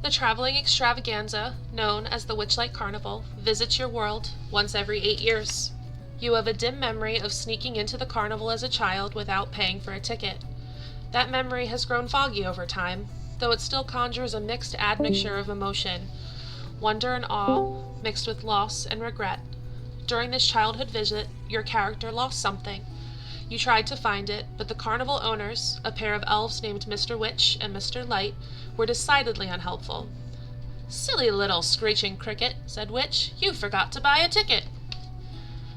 The traveling extravaganza, known as the Witchlight Carnival, visits your world once every 8 years. You have a dim memory of sneaking into the carnival as a child without paying for a ticket. That memory has grown foggy over time, though it still conjures a mixed admixture of emotion, wonder and awe, mixed with loss and regret. During this childhood visit, your character lost something. You tried to find it, but the carnival owners, a pair of elves named Mr. Witch and Mr. Light, were decidedly unhelpful. "Silly little screeching cricket," said Witch, "you forgot to buy a ticket."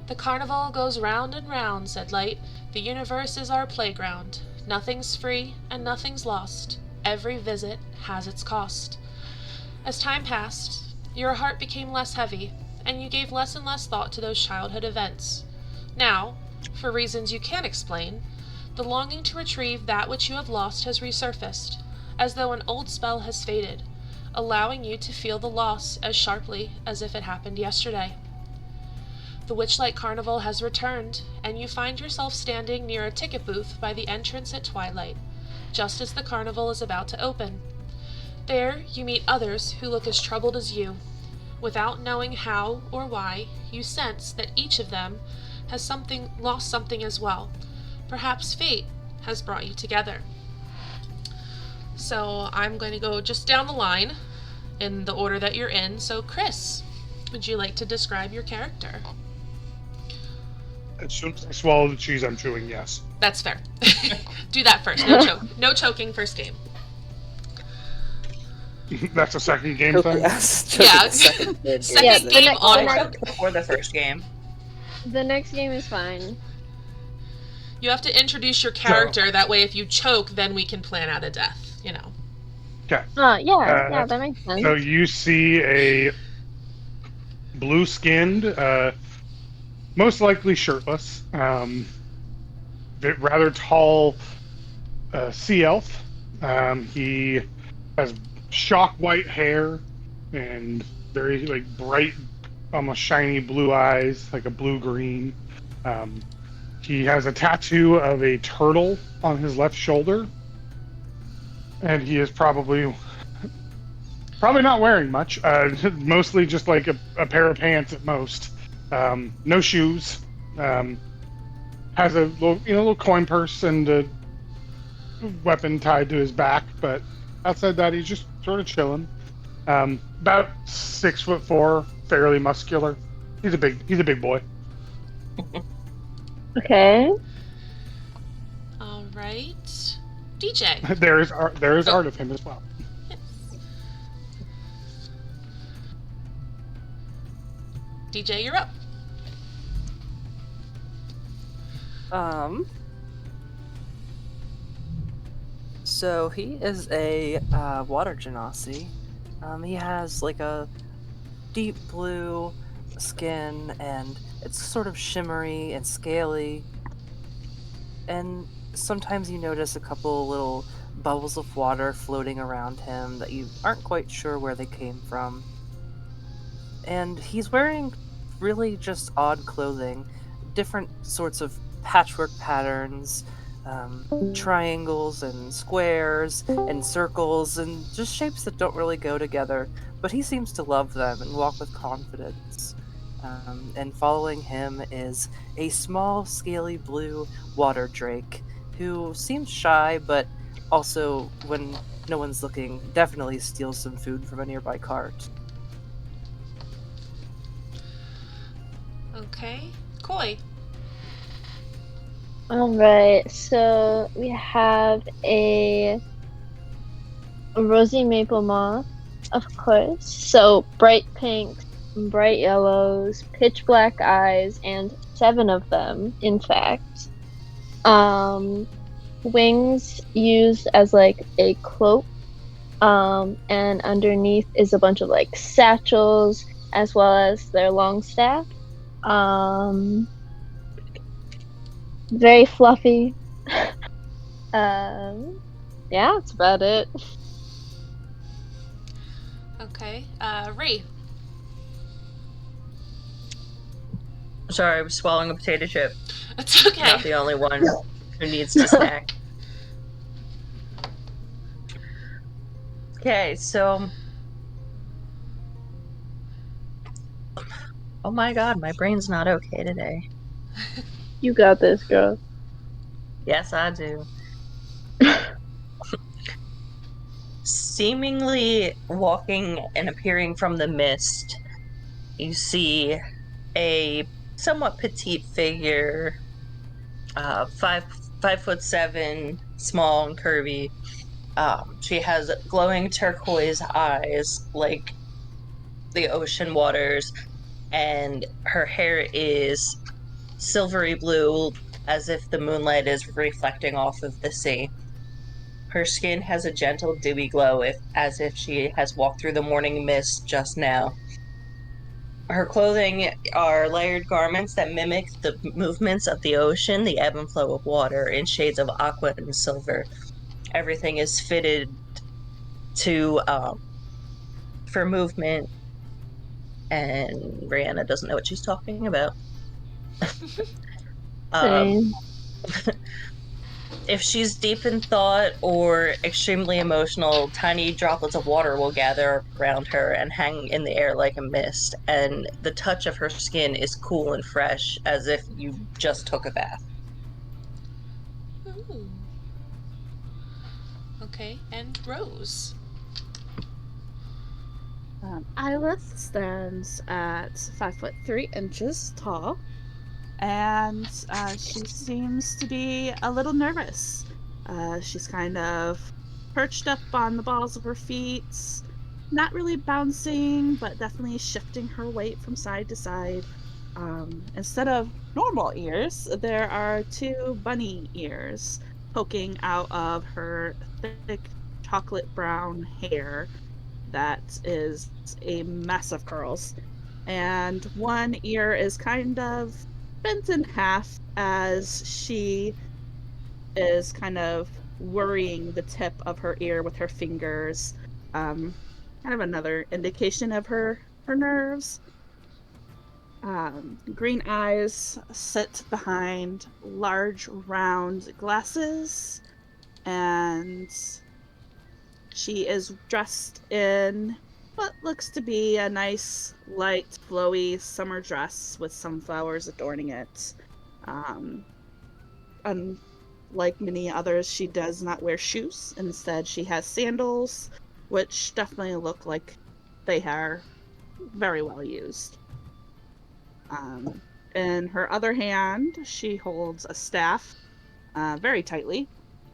"The carnival goes round and round," said Light. "The universe is our playground. Nothing's free and nothing's lost. Every visit has its cost." As time passed, your heart became less heavy, and you gave less and less thought to those childhood events. Now, for reasons you can't explain, the longing to retrieve that which you have lost has resurfaced, as though an old spell has faded, allowing you to feel the loss as sharply as if it happened yesterday. The Witchlight Carnival has returned, and you find yourself standing near a ticket booth by the entrance at twilight, just as the carnival is about to open. There you meet others who look as troubled as you. Without knowing how or why, you sense that each of them has lost something as well. Perhaps fate has brought you together. So I'm going to go just down the line in the order that you're in. So Chris, would you like to describe your character? As soon as I swallow the cheese I'm chewing, yes. That's fair. Do that first. No choking first game. That's a second game thing? Yes. Yeah. Second game. Second game on. Before the first game. The next game is fine. You have to introduce your character. That way, if you choke, then we can plan out a death. You know. Okay. Yeah, that makes sense. So you see a blue-skinned, most likely shirtless, rather tall sea elf. He has shock white hair and very bright, almost shiny blue eyes, like a blue-green. He has a tattoo of a turtle on his left shoulder, and he is probably not wearing much. Mostly just like a pair of pants at most. No shoes. Has a little coin purse and a weapon tied to his back, but outside that, he's just sort of chilling. About 6'4", fairly muscular. He's a big boy. Okay. All right. DJ. There is art of him as well. Yes. DJ, you're up. So he is a water genasi. He has like a deep blue skin, and it's sort of shimmery and scaly. And sometimes you notice a couple little bubbles of water floating around him that you aren't quite sure where they came from. And he's wearing really just odd clothing, different sorts of patchwork patterns, triangles and squares and circles and just shapes that don't really go together, but he seems to love them and walk with confidence. And following him is a small, scaly blue water drake who seems shy, but also, when no one's looking, definitely steals some food from a nearby cart. Okay. Koi. Alright, so we have a rosy maple moth, of course. So bright pinks, bright yellows, pitch black eyes, and 7 of them, in fact. Wings used as like a cloak, and underneath is a bunch of like satchels as well as their long staff. Very fluffy. Yeah, that's about it. Okay. Ree. Sorry, I was swallowing a potato chip. It's okay. Not the only one who needs to snack. Okay, so Oh my god, my brain's not okay today. You got this, girl. Yes, I do. Seemingly walking and appearing from the mist, you see a somewhat petite figure, 5'7", small and curvy. She has glowing turquoise eyes like the ocean waters, and her hair is silvery blue as if the moonlight is reflecting off of the sea. Her skin has a gentle dewy glow as if she has walked through the morning mist just now. Her clothing are layered garments that mimic the movements of the ocean, the ebb and flow of water in shades of aqua and silver. Everything is fitted to for movement, and Brianna doesn't know what she's talking about. Um, Same. if she's deep in thought or extremely emotional, tiny droplets of water will gather around her and hang in the air like a mist, and the touch of her skin is cool and fresh, as if you just took a bath. Ooh. Okay, and Rose. Iris stands at 5'3" tall, and she seems to be a little nervous. She's kind of perched up on the balls of her feet, not really bouncing, but definitely shifting her weight from side to side. Instead of normal ears, there are two bunny ears poking out of her thick chocolate brown hair that is a mess of curls. And one ear is kind of bent in half as she is kind of worrying the tip of her ear with her fingers. Kind of another indication of her nerves. Green eyes sit behind large round glasses, and she is dressed in what looks to be a nice, light, flowy summer dress with some flowers adorning it. Um, Unlike many others, she does not wear shoes. Instead, she has sandals, which definitely look like they are very well used. Um, in her other hand, she holds a staff very tightly,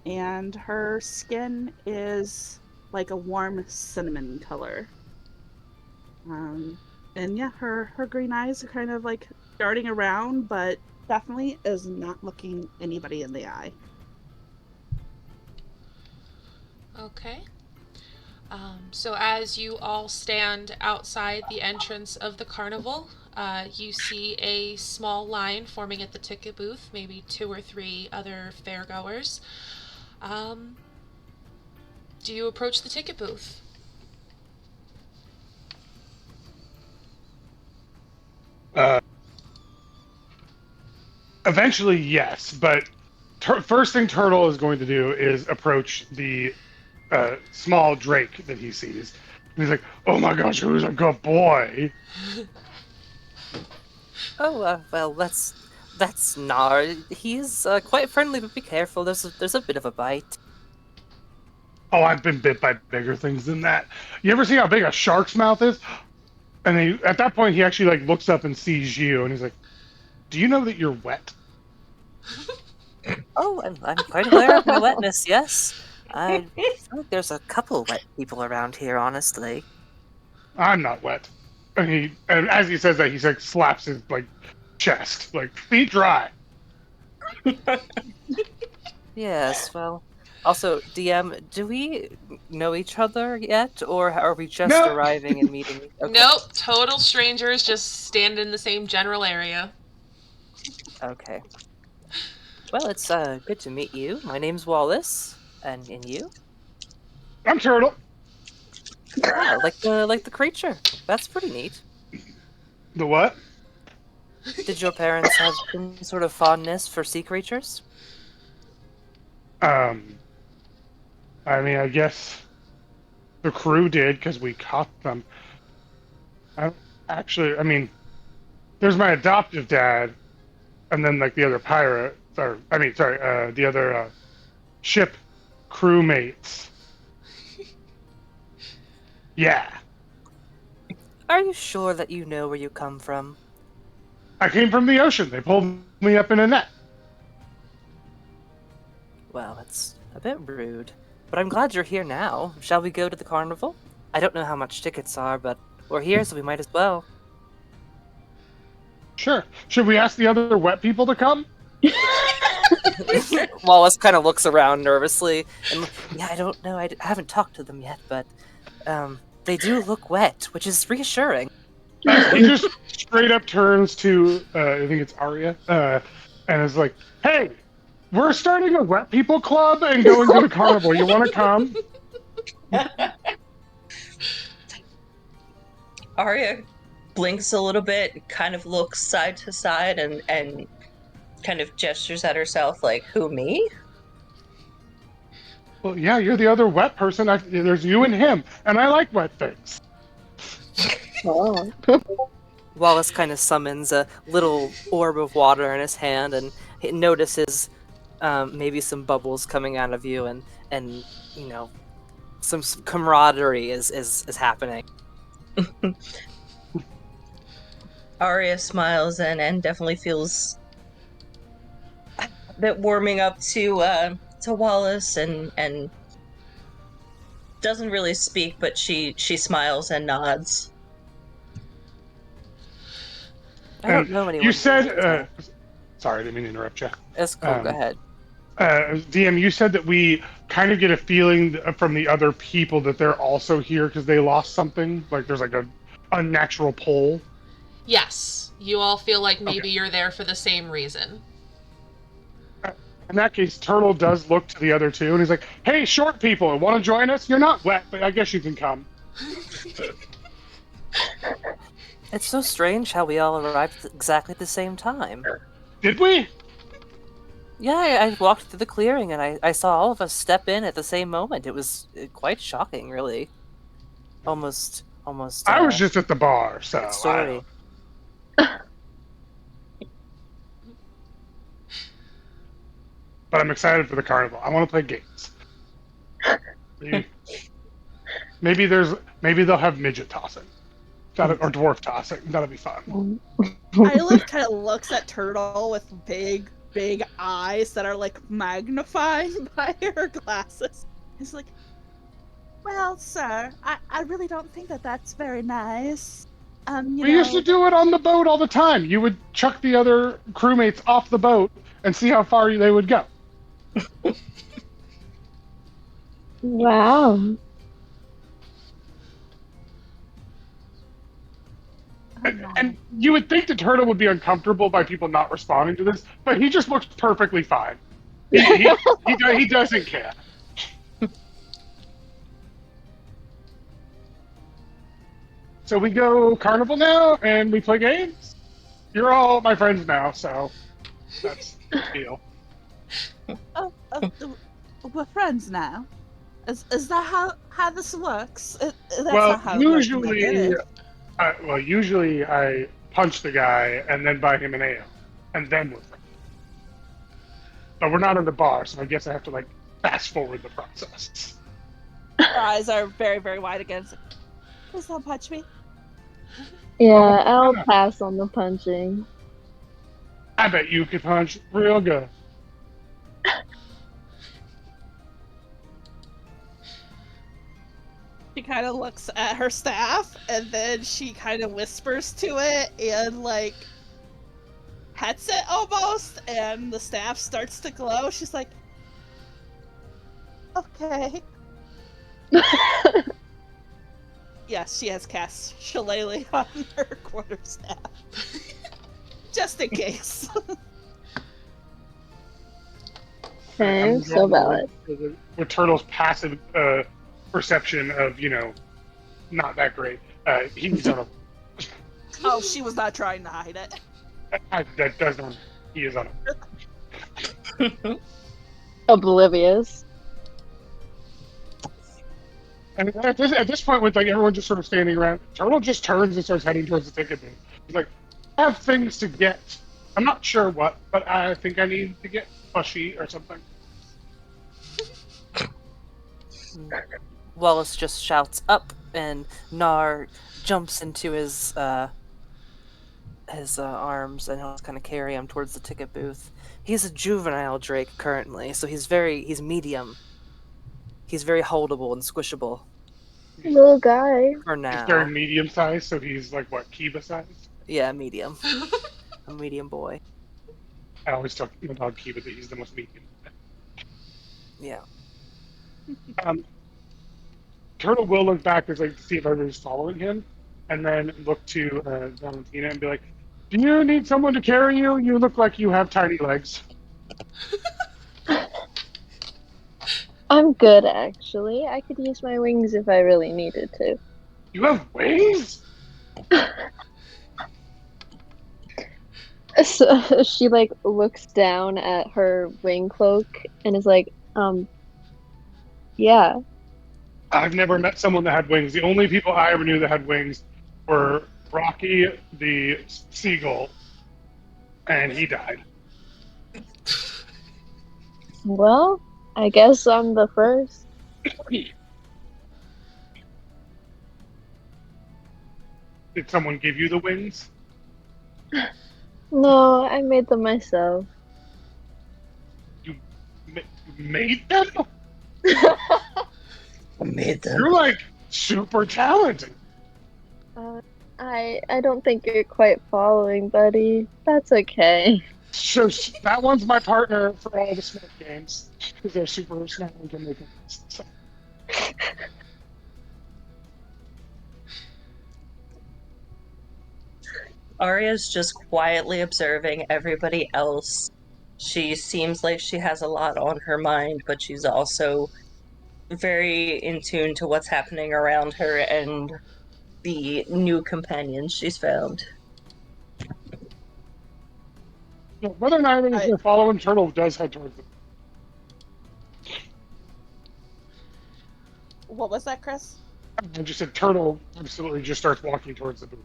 and her skin is like a warm cinnamon color. Um, and yeah, her green eyes are kind of like darting around, but definitely is not looking anybody in the eye. Okay. So as you all stand outside the entrance of the carnival, you see a small line forming at the ticket booth, maybe 2 or 3 other fairgoers. Um, do you approach the ticket booth? Uh, Eventually, yes, but first thing Turtle is going to do is approach the small Drake that he sees. And he's like, "Oh my gosh, who's a good boy?" Oh, well, that's Nar. He's quite friendly, but be careful. There's a bit of a bite. Oh, I've been bit by bigger things than that. You ever see how big a shark's mouth is? And at that point, he actually like looks up and sees you, and he's like, "Do you know that you're wet?" Oh, I'm quite aware of my wetness. Yes, I feel like there's a couple wet people around here. Honestly. I'm not wet. And as he says that, he like slaps his like chest, like feet dry. Yes. Well. Also, DM, do we know each other yet, or are we just No, arriving and meeting? Okay. Nope, total strangers just stand in the same general area. Okay. Well, it's good to meet you. My name's Wallace, and you? I'm Turtle. Ah, like the creature. That's pretty neat. The what? Did your parents have some sort of fondness for sea creatures? Um, I mean, I guess the crew did because we caught them. I don't, actually, I mean, there's my adoptive dad, and then like the other pirate, or I mean, sorry, the other ship crewmates. Yeah, Are you sure that you know where you come from? I came from the ocean. They pulled me up in a net. Well, it's a bit rude. But I'm glad you're here now. Shall we go to the carnival? I don't know how much tickets are, but we're here, so we might as well. Sure. Should we ask the other wet people to come? Wallace kind of looks around nervously, and yeah, I don't know. I haven't talked to them yet, but they do look wet, which is reassuring. He just straight up turns to, I think it's Arya, and is like, "Hey, we're starting a wet people club and going to the carnival. You want to come?" Arya blinks a little bit, kind of looks side to side, and kind of gestures at herself like, "Who, me?" Well, yeah, you're the other wet person. There's you and him, and I like wet things. Oh. Wallace kind of summons a little orb of water in his hand, and he notices maybe some bubbles coming out of you, and you know, some camaraderie is happening. Arya smiles and definitely feels a bit warming up to Wallace and doesn't really speak, but she smiles and nods. I don't know anyone. You said, sorry, I didn't mean to interrupt you. It's cool. Go ahead. DM, you said that we kind of get a feeling from the other people that they're also here because they lost something. Like there's like a unnatural pull. Yes, you all feel like maybe Okay. you're there for the same reason. In that case, Turtle does look to the other two, and he's like, "Hey, short people, want to join us? You're not wet, but I guess you can come." It's so strange how we all arrived exactly at the same time. Did we? Yeah, I walked through the clearing and I saw all of us step in at the same moment. It was quite shocking, really. Almost. I was just at the bar, so. story. But I'm excited for the carnival. I want to play games. Maybe they'll have midget tossing, or dwarf tossing. That'll be fun. Isla kind of looks at Turtle with big eyes that are like magnified by her glasses. He's like, "Well, sir, I really don't think that that's very nice. We used to do it on the boat all the time. You would chuck the other crewmates off the boat and see how far they would go. Wow. And you would think the turtle would be uncomfortable by people not responding to this, but he just looks perfectly fine. He doesn't care. So we go carnival now, and we play games. You're all my friends now, so that's the deal. We're friends now. Is that how this works? That's Well, not how it works in the usually, village. usually I punch the guy and then buy him an ale, and then we're friends. But we're not in the bar, so I guess I have to fast forward the process. Her eyes are very, very wide again. Please don't punch me. Yeah, I'll pass on the punching. I bet you could punch real good. She kind of looks at her staff, and then she kind of whispers to it and pets it almost, and the staff starts to glow. She's like, "Okay." Yes, she has cast Shillelagh on her quarterstaff. Just in case. Okay, so valid. With Turtle's passive perception of, not that great, he's on Oh, she was not trying to hide it. that doesn't. He is on a. Oblivious. And at this point, with everyone just sort of standing around, Turtle just turns and starts heading towards the ticket booth. He's like, have things to get. I'm not sure what, but I think I need to get plushy or something. Wallace just shouts up, and Nar jumps into his arms, and he'll kind of carry him towards the ticket booth. He's a juvenile Drake currently, so he's medium. He's very holdable and squishable Little guy. for He's now. very medium sized, so he's like what, Kiba sized? Yeah, medium. A medium boy. I always tell my dog Kiba that he's the most medium. Yeah. Turtle will look back to see if everybody's following him, and then look to Valentina and be like, "Do you need someone to carry you? You look like you have tiny legs." I'm good, actually. I could use my wings if I really needed to. You have wings? So she like looks down at her wing cloak and is like, yeah. I've never met someone that had wings. The only people I ever knew that had wings were Rocky the seagull, and he died. Well, I guess I'm the first. Did someone give you the wings? No, I made them myself. You made them? Made them. You're like super talented. I don't think you're quite following, buddy. That's okay. So that one's my partner for all the smart games because they're super smart and can make it. So. Arya's just quietly observing everybody else. She seems like she has a lot on her mind, but she's also very in tune to what's happening around her and the new companions she's found. Yeah, whether or not anybody's going to follow him, Turtle does head towards them. What was that, Chris? I just said Turtle absolutely just starts walking towards the booth.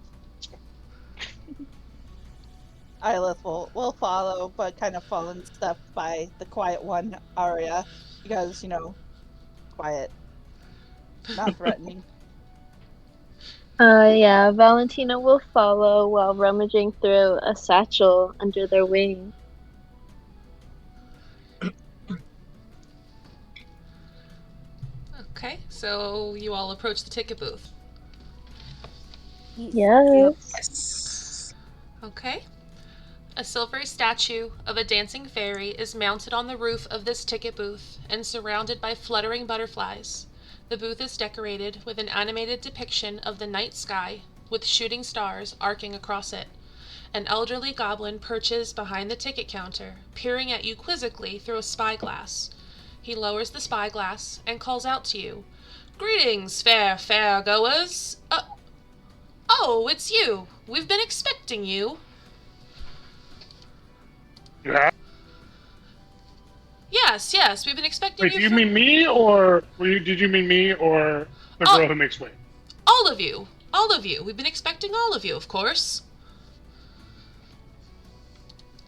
Ilith will follow, but kind of fall in step by the quiet one, Arya, because, quiet, not threatening. Yeah, Valentina will follow while rummaging through a satchel under their wing. Okay, so you all approach the ticket booth. Yes. Okay. A silvery statue of a dancing fairy is mounted on the roof of this ticket booth and surrounded by fluttering butterflies. The booth is decorated with an animated depiction of the night sky, with shooting stars arcing across it. An elderly goblin perches behind the ticket counter, peering at you quizzically through a spyglass. He lowers the spyglass and calls out to you. "Greetings, fair goers. Oh, it's you. We've been expecting you." Yeah. Yes, we've been expecting Wait, you. do you mean me, or did you mean me, or the girl who makes wings? All of you. We've been expecting all of you, of course.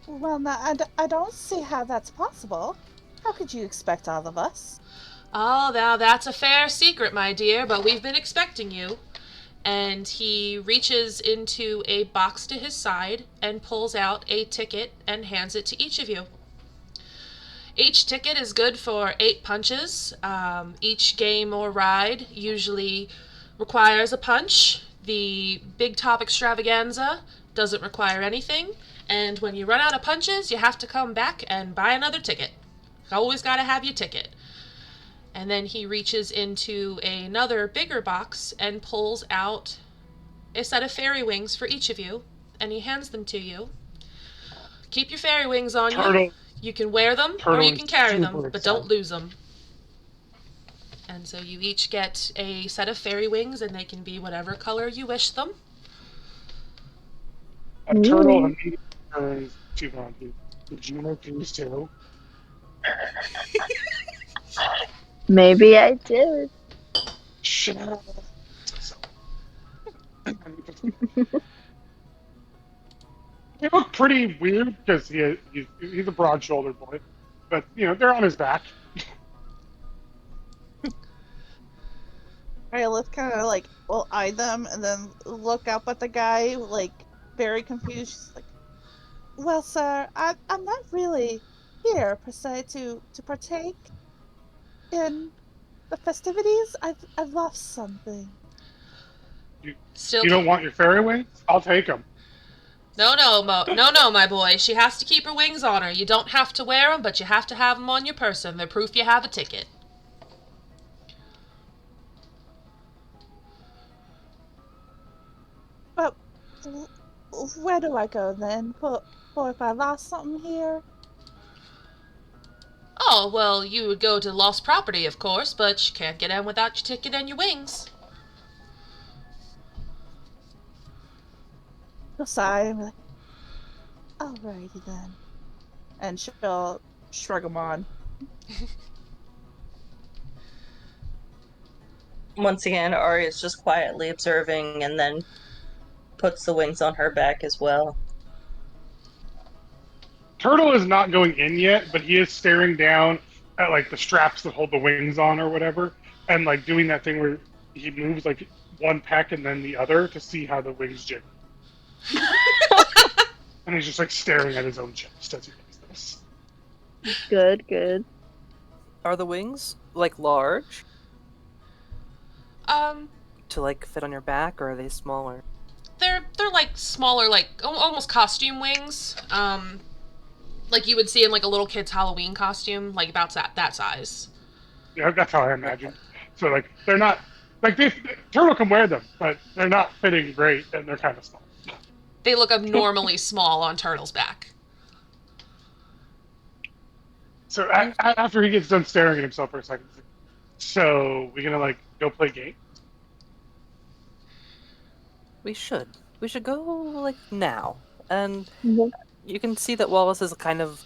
Well, now, I don't see how that's possible. How could you expect all of us? Oh, now that's a fair secret, my dear, but we've been expecting you. And he reaches into a box to his side and pulls out a ticket and hands it to each of you. Each ticket is good for 8 punches. Each game or ride usually requires a punch. The Big Top Extravaganza doesn't require anything. And when you run out of punches, you have to come back and buy another ticket. Always got to have your ticket. And then he reaches into another bigger box and pulls out a set of fairy wings for each of you, and he hands them to you. Keep your fairy wings on you. You can wear them or you can carry them, but don't lose them. And so you each get a set of fairy wings, and they can be whatever color you wish them. A turtle immediately turns to Valentina. Did you make these too? Maybe I did. Shut up. They look pretty weird because he's a broad-shouldered boy, but they're on his back. Violet kind of like will eye them and then look up at the guy like very confused. She's like, "Well, sir, I'm not really here per se to partake in the festivities. I've lost something." You, Still, you don't want your fairy wings? I'll take them. no, my boy. She has to keep her wings on her. You don't have to wear them, but you have to have them on your person. They're proof you have a ticket. But where do I go then? For if I lost something here? Oh, well, you would go to lost property, of course, but you can't get in without your ticket and your wings. She'll sigh and be like, "Alrighty then," and she'll shrug them on. Once again, Ari is just quietly observing and then puts the wings on her back as well. Turtle is not going in yet, but he is staring down at like the straps that hold the wings on or whatever, and like doing that thing where he moves like one peck and then the other to see how the wings jiggle. And he's just like staring at his own chest as he does this. Good. Are the wings like large Um, to like fit on your back, or are they smaller? they're like smaller, like almost costume wings. Like you would see in like a little kid's Halloween costume, like about that size. Yeah, that's how I imagine. So like they're not like Turtle can wear them, but they're not fitting great and they're kind of small. They look abnormally small on Turtle's back. So after he gets done staring at himself for a second, he's like, so we gonna like go play game? We should. We should go like now. And Mhm. you can see that Wallace is kind of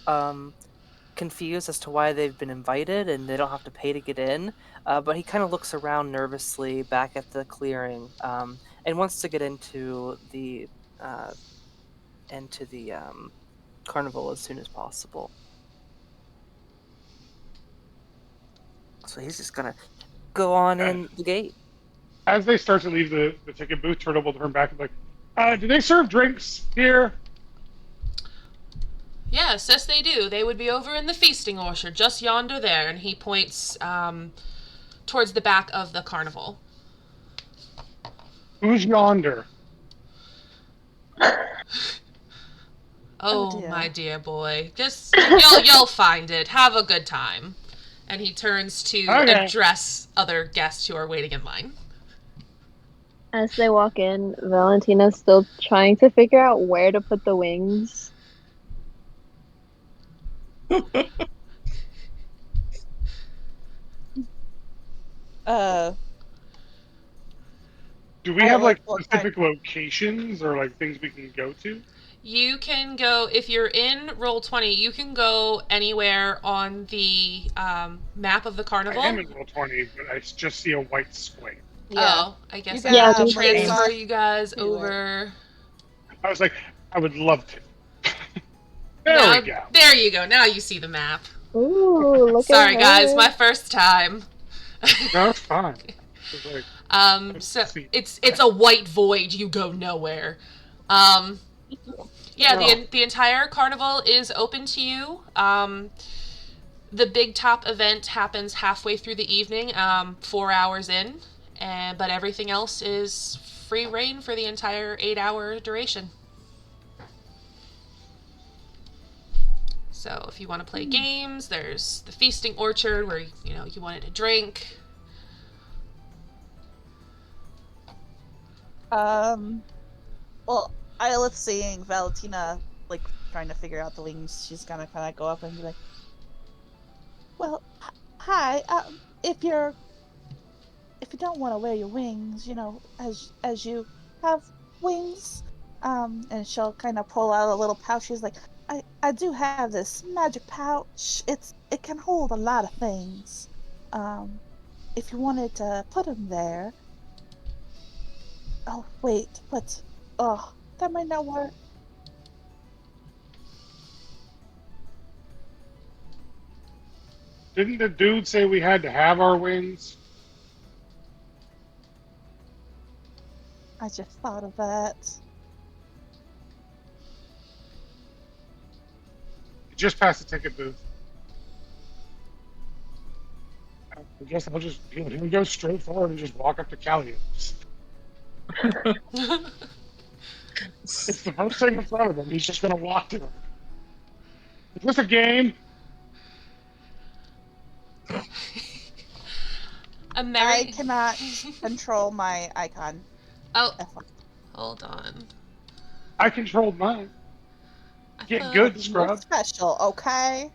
confused as to why they've been invited and they don't have to pay to get in. But he kind of looks around nervously back at the clearing and wants to get into the carnival as soon as possible. So he's just gonna go on in the gate. As they start to leave the ticket booth, Turtle will turn back and be like, do they serve drinks here? Yes, they do. They would be over in the feasting orchard, just yonder there, and he points towards the back of the carnival. Who's yonder? Oh, dear. my dear boy, just you'll find it. Have a good time. And he turns to Okay. address other guests who are waiting in line. As they walk in, Valentina's still trying to figure out where to put the wings. Do we have like What specific locations or like things we can go to? You can go, if you're in Roll20, you can go anywhere on the map of the carnival. I am in Roll20, but I just see a white square. Oh, I guess You I Yeah, have to just transfer like- you guys Anywhere. over. I was like, I would love to. There Now- we go. There you go. Now you see the map. Ooh, look Sorry, at guys, her. my first time. No, it's fine. It's like, So see. it's a white void. You go nowhere. Yeah, the entire carnival is open to you. The big top event happens halfway through the evening, 4 hours in, but everything else is free reign for the entire 8-hour duration. So if you want to play games, there's the feasting orchard where you wanted to drink. Well, Isla's seeing Valentina like trying to figure out the wings. She's gonna kind of go up and be like, "Well, hi. If you don't want to wear your wings, as you have wings, and she'll kind of pull out a little pouch. She's like, I do have this magic pouch. It can hold a lot of things. If you wanted to put them there. Oh wait, but that might not work. Didn't the dude say we had to have our wings? I just thought of that. Just past the ticket booth. I guess I'll just he'll go straight forward and just walk up to Callie. It's the first thing in front of him. He's just gonna walk to her. Is this a game? A I merry. cannot control my icon. Oh, F1. hold on. I controlled mine. I Get thought- good, No scrub. special, okay?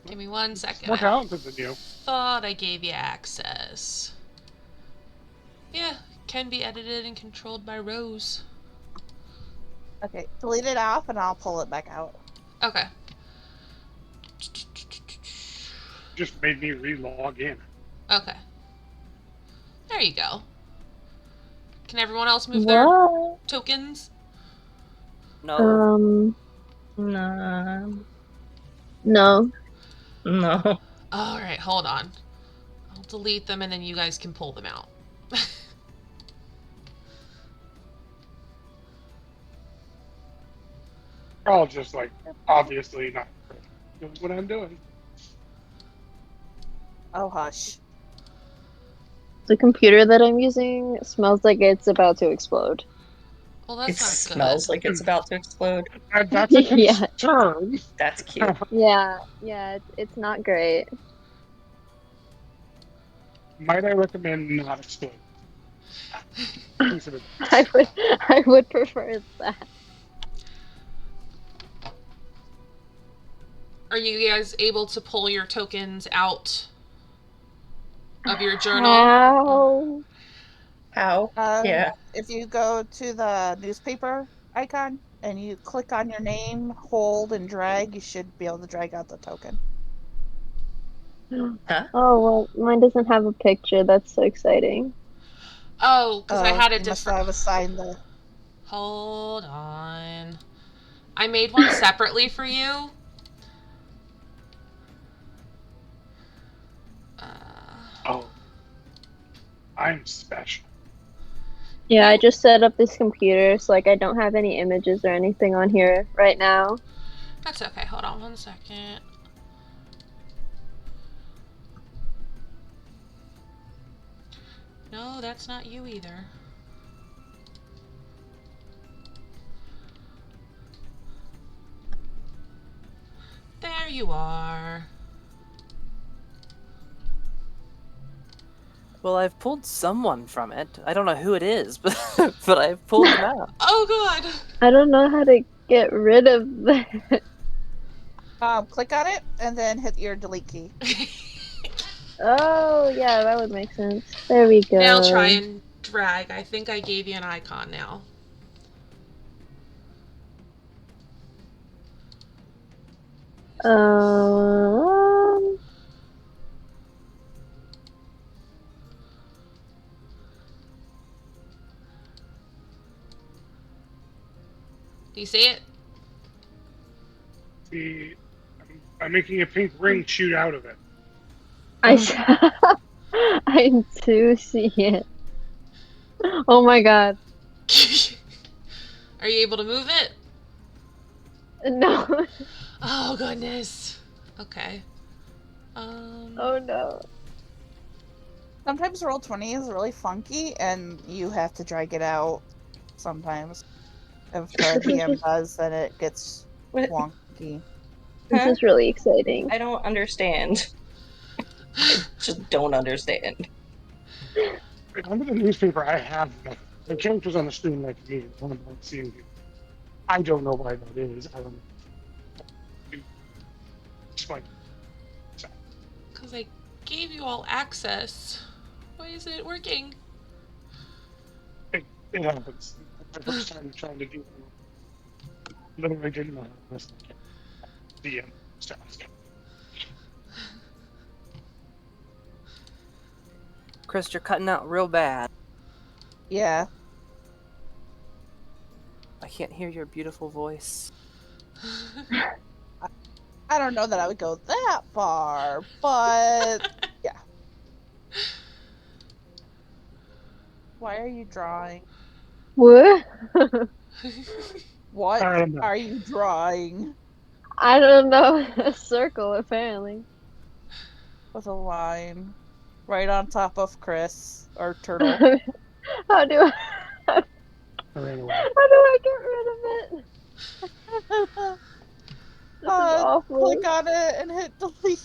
Give me 1 second. More I talented than you. thought I gave you access. Yeah, can be edited and controlled by Rose. Okay, delete it off and I'll pull it back out. Okay. Just made me re-log in. Okay. There you go. Can everyone else move their What? tokens? No. No. No. No. Alright, hold on. I'll delete them and then you guys can pull them out. They're all just like obviously not doing what I'm doing. Oh, hush. The computer that I'm using smells like it's about to explode. Well, It that's not smells good. like it's about to explode. And that's a Yeah. concern. That's cute. Yeah, it's not great. Might I recommend not explode? Piece of advice. I would prefer that. Are you guys able to pull your tokens out of your journal? How? How? Yeah. If you go to the newspaper icon and you click on your name, hold and drag, you should be able to drag out the token. Huh? Oh, well, mine doesn't have a picture. That's so exciting. Oh, because I had a you must different. have assigned the. Hold on. I made one separately for you. Oh, I'm special. Yeah, I just set up this computer, so like I don't have any images or anything on here right now. That's okay. Hold on 1 second. No, that's not you either. There you are. Well, I've pulled someone from it. I don't know who it is, but I've pulled them out. Oh god. I don't know how to get rid of that. Click on it and then hit your delete key. Oh, yeah, that would make sense. There we go. Now try and drag. I think I gave you an icon now. Um, Do you see it? See, I'm making a pink ring shoot out of it. I do see it. Oh my god. Are you able to move it? No. Oh goodness. Okay. Oh no. Sometimes Roll20 is really funky and you have to drag it out sometimes. If the DM does, then it gets What? wonky. This Huh? is really exciting. I don't understand. I just don't understand. Under the newspaper, I have the characters on the screen like me. One of them seeing you. I don't know why that is. I don't know. Explain. Because I gave you all access. Why is it working? It happens. My first time trying to do it. Literally didn't know how to listen to DM stuff. Chris, you're cutting out real bad. Yeah. I can't hear your beautiful voice. I don't know that I would go that far, but yeah. Why are you drawing? What? What I don't know. are you drawing? I don't know. A circle, apparently. With a line right on top of Chris or Turtle. How do I, how I ran away. do I get rid of it? This is awful. Click on it and hit delete.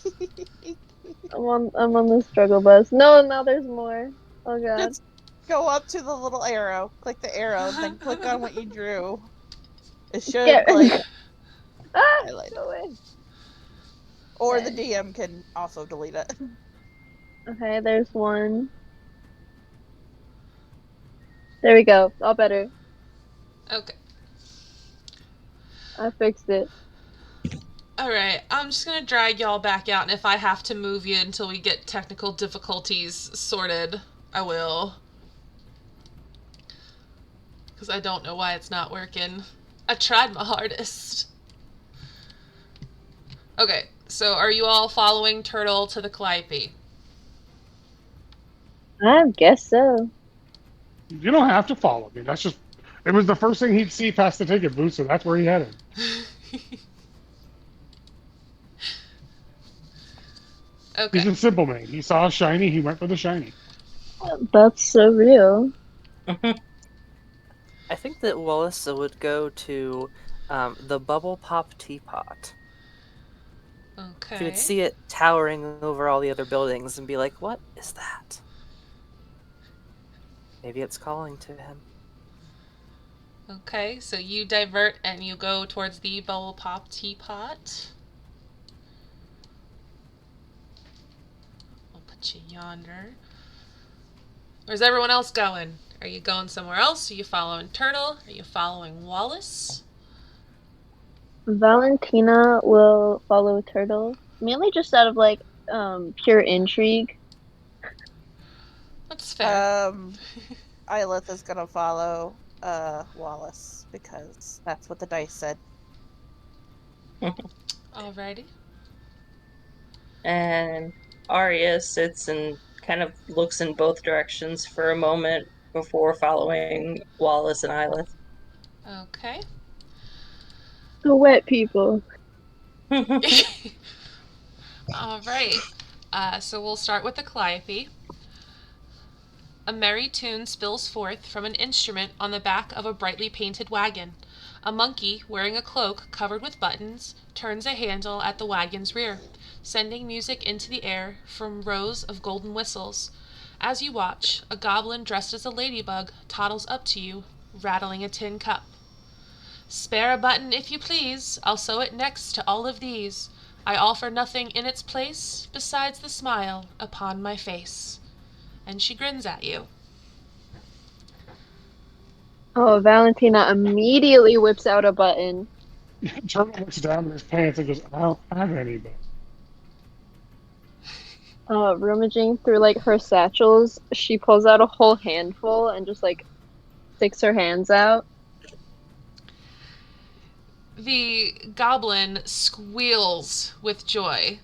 I'm on the struggle bus. No, now there's more. Oh god. Just go up to the little arrow, click the arrow, then click on what you drew. It should Get- like Ah, highlight go away. or the Okay. DM can also delete it. Okay, there's one. There we go. All better. Okay. I fixed it. Alright, I'm just gonna drag y'all back out, and if I have to move you until we get technical difficulties sorted, I will. Because I don't know why it's not working. I tried my hardest. Okay, so are you all following Turtle to the Calliope? I guess so. You don't have to follow me. That's just. It was the first thing he'd see past the ticket booth, so that's where he headed. Okay. He's a simple man. He saw a shiny, he went for the shiny. That's so real. I think that Wallissa would go to the Bubble Pop Teapot. Okay. She would see it towering over all the other buildings and be like, what is that? Maybe it's calling to him. Okay, so you divert and you go towards the Bubble Pop Teapot. I'll put you yonder. Where's everyone else going? Are you going somewhere else? Are you following Turtle? Are you following Wallace? Valentina will follow Turtle. Mainly just out of like pure intrigue. That's fair. Ilith is gonna follow Wallace because that's what the dice said. Alrighty. And Arya sits and kind of looks in both directions for a moment before following Wallace and Ilith. Okay. The wet people. Alright. So we'll start with the Calliope. A merry tune spills forth from an instrument on the back of a brightly painted wagon. A monkey, wearing a cloak covered with buttons, turns a handle at the wagon's rear, sending music into the air from rows of golden whistles. As you watch, a goblin dressed as a ladybug toddles up to you, rattling a tin cup. Spare a button if you please, I'll sew it next to all of these. I offer nothing in its place besides the smile upon my face. And she grins at you. Oh, Valentina immediately whips out a button. Turtle looks down in his pants and goes, I don't have any, but. Rummaging through like her satchels, she pulls out a whole handful and just like sticks her hands out. The goblin squeals with joy.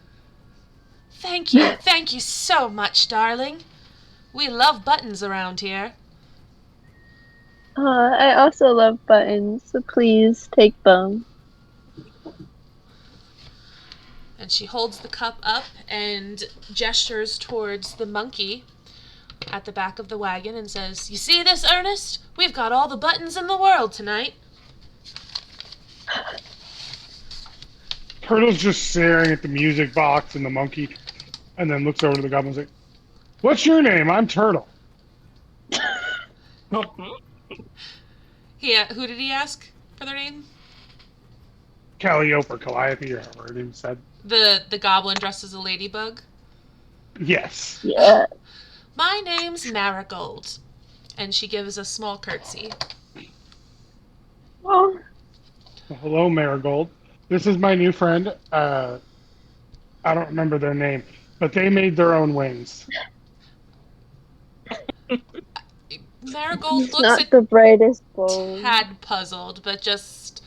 Thank you so much, darling. We love buttons around here. I also love buttons, so please take them. And she holds the cup up and gestures towards the monkey at the back of the wagon and says, You see this, Ernest? We've got all the buttons in the world tonight. Turtle's just staring at the music box and the monkey, and then looks over to the goblin and says, What's your name? I'm Turtle. Who did he ask for their name? Calliope or Calliope or however her name said. The goblin dressed as a ladybug? Yes. Yeah. My name's Marigold. And she gives a small curtsy. Oh, Well, hello, Marigold. This is my new friend. I don't remember their name, but they made their own wings. Marigold it's looks not a the brightest bulb. tad puzzled, but just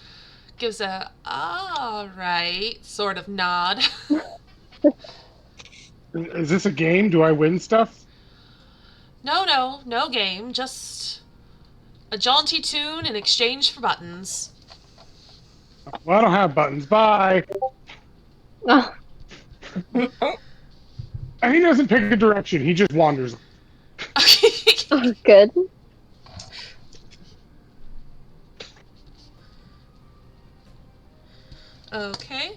gives a all right sort of nod. Is this a game? Do I win stuff? No game, just a jaunty tune in exchange for buttons. Well, I don't have buttons. Bye. Oh, And he doesn't pick a direction. He just wanders. oh, good. Okay.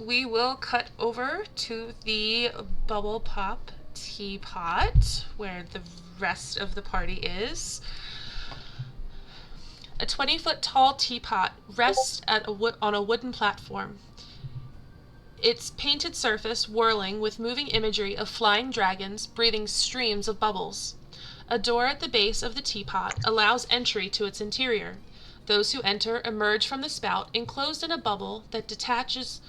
We will cut over to the bubble pop teapot where the rest of the party is. A 20-foot tall teapot rests on a wooden platform. Its painted surface whirling with moving imagery of flying dragons breathing streams of bubbles. A door at the base of the teapot allows entry to its interior. Those who enter emerge from the spout enclosed in a bubble that detaches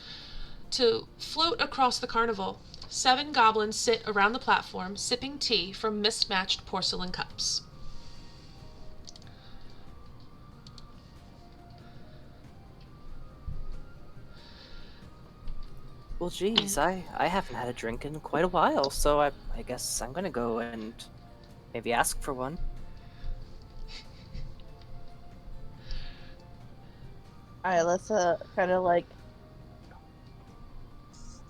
to float across the carnival. 7 goblins sit around the platform, sipping tea from mismatched porcelain cups. Well, geez, I haven't had a drink in quite a while, so I guess I'm gonna go and maybe ask for one. Alyssa kind of like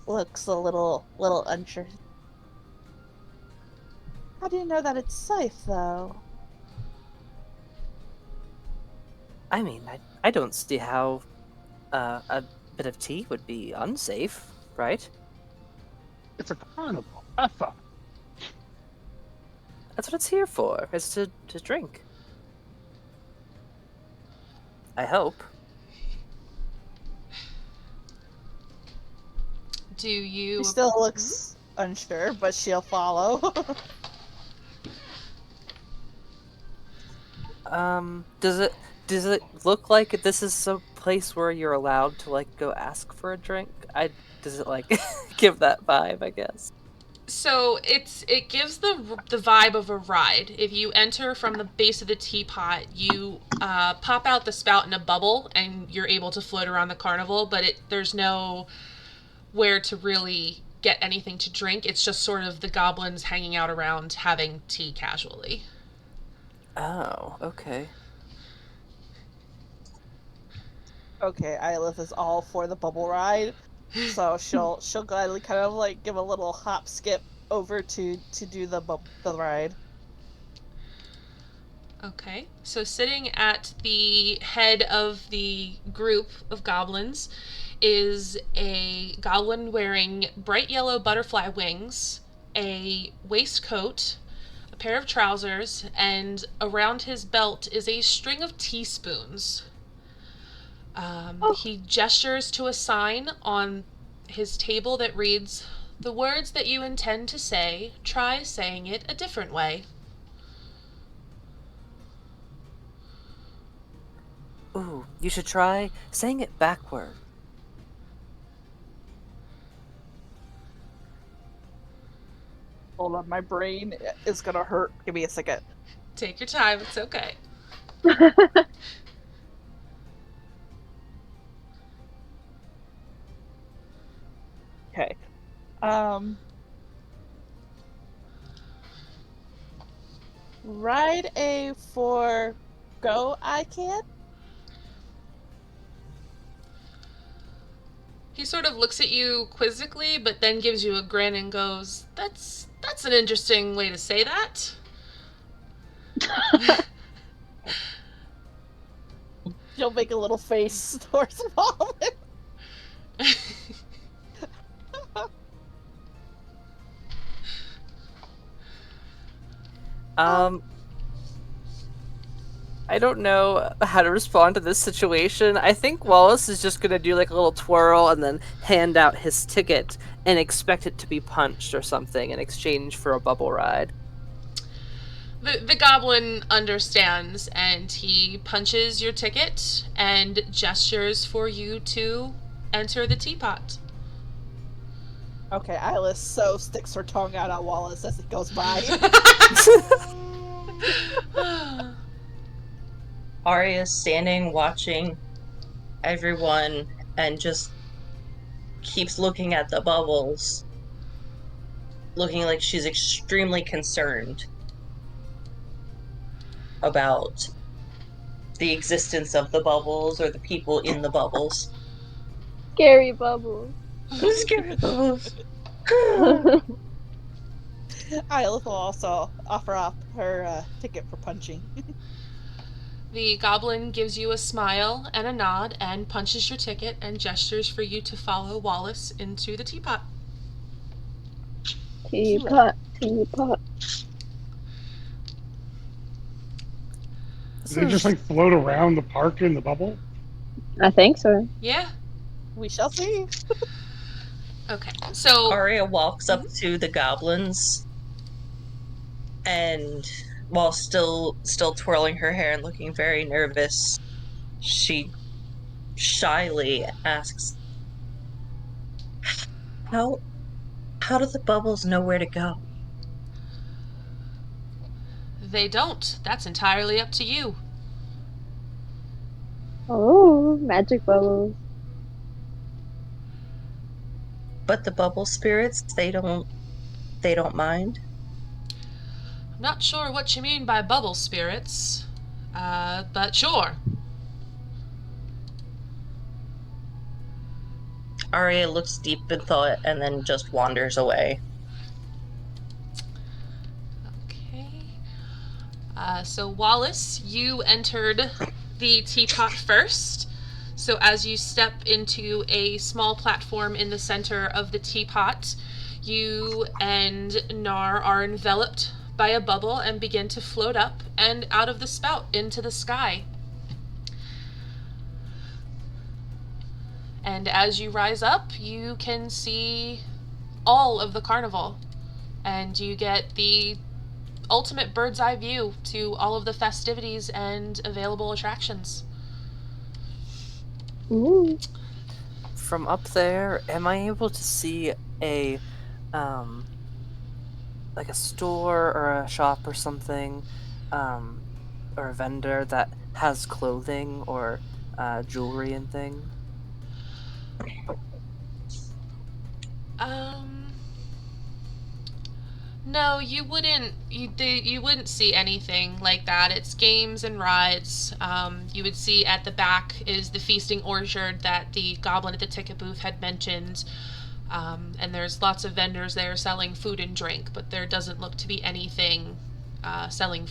looks a little unsure. How do you know that it's safe, though? I mean, I don't see how a bit of tea would be unsafe, right? It's a carnival. I thought. That's what it's here for, is to drink. I hope. Do you... She still looks unsure, but she'll follow. Does it look like this is a place where you're allowed to like go ask for a drink? Does it like give that vibe, I guess? So it gives the vibe of a ride. If you enter from the base of the teapot, you pop out the spout in a bubble, and you're able to float around the carnival. But there's no where to really get anything to drink. It's just sort of the goblins hanging out around having tea casually. Oh, okay. Okay, Alyth is all for the bubble ride, so she'll gladly kind of like give a little hop skip over to do the ride. Okay, so sitting at the head of the group of goblins is a goblin wearing bright yellow butterfly wings, a waistcoat, a pair of trousers, and around his belt is a string of teaspoons. He gestures to a sign on his table that reads, "The words that you intend to say, try saying it a different way." Ooh, you should try saying it backward. Hold on, my brain is gonna hurt. Give me a second. Take your time, it's okay. Okay. Ride A for go, I can? He sort of looks at you quizzically, but then gives you a grin and goes, That's an interesting way to say that." She'll make a little face towards Mom. I don't know how to respond to this situation. I think Wallace is just gonna do like a little twirl and then hand out his ticket and expect it to be punched or something in exchange for a bubble ride. The goblin understands, and he punches your ticket and gestures for you to enter the teapot. Okay, Alyth so sticks her tongue out at Wallace as it goes by. Arya is standing watching everyone and just keeps looking at the bubbles, looking like she's extremely concerned about the existence of the bubbles or the people in the bubbles. Scary bubbles. I'm scared of bubbles. Isla will also offer up her ticket for punching. The goblin gives you a smile and a nod and punches your ticket and gestures for you to follow Wallace into the teapot. Teapot, teapot. Do they just like float around the park in the bubble? I think so. Yeah? We shall see. Okay. So Arya walks up to the goblins and while still twirling her hair and looking very nervous, she shyly asks, How do the bubbles know where to go? they don't. That's entirely up to you. Oh, magic bubbles. But the bubble spirits, they don't mind. I'm not sure what you mean by bubble spirits, but sure. Arya looks deep in thought and then just wanders away. Okay. So Wallace, you entered the teapot first. So as you step into a small platform in the center of the teapot, you and Nar are enveloped by a bubble and begin to float up and out of the spout into the sky. And as you rise up, you can see all of the carnival. And you get the ultimate bird's eye view to all of the festivities and available attractions. Ooh. From up there, am I able to see a like a store or a shop or something, or a vendor that has clothing or jewelry and thing? No, you wouldn't. You wouldn't see anything like that. It's games and rides. You would see at the back is the feasting orchard that the goblin at the ticket booth had mentioned. And there's lots of vendors there selling food and drink, but there doesn't look to be anything selling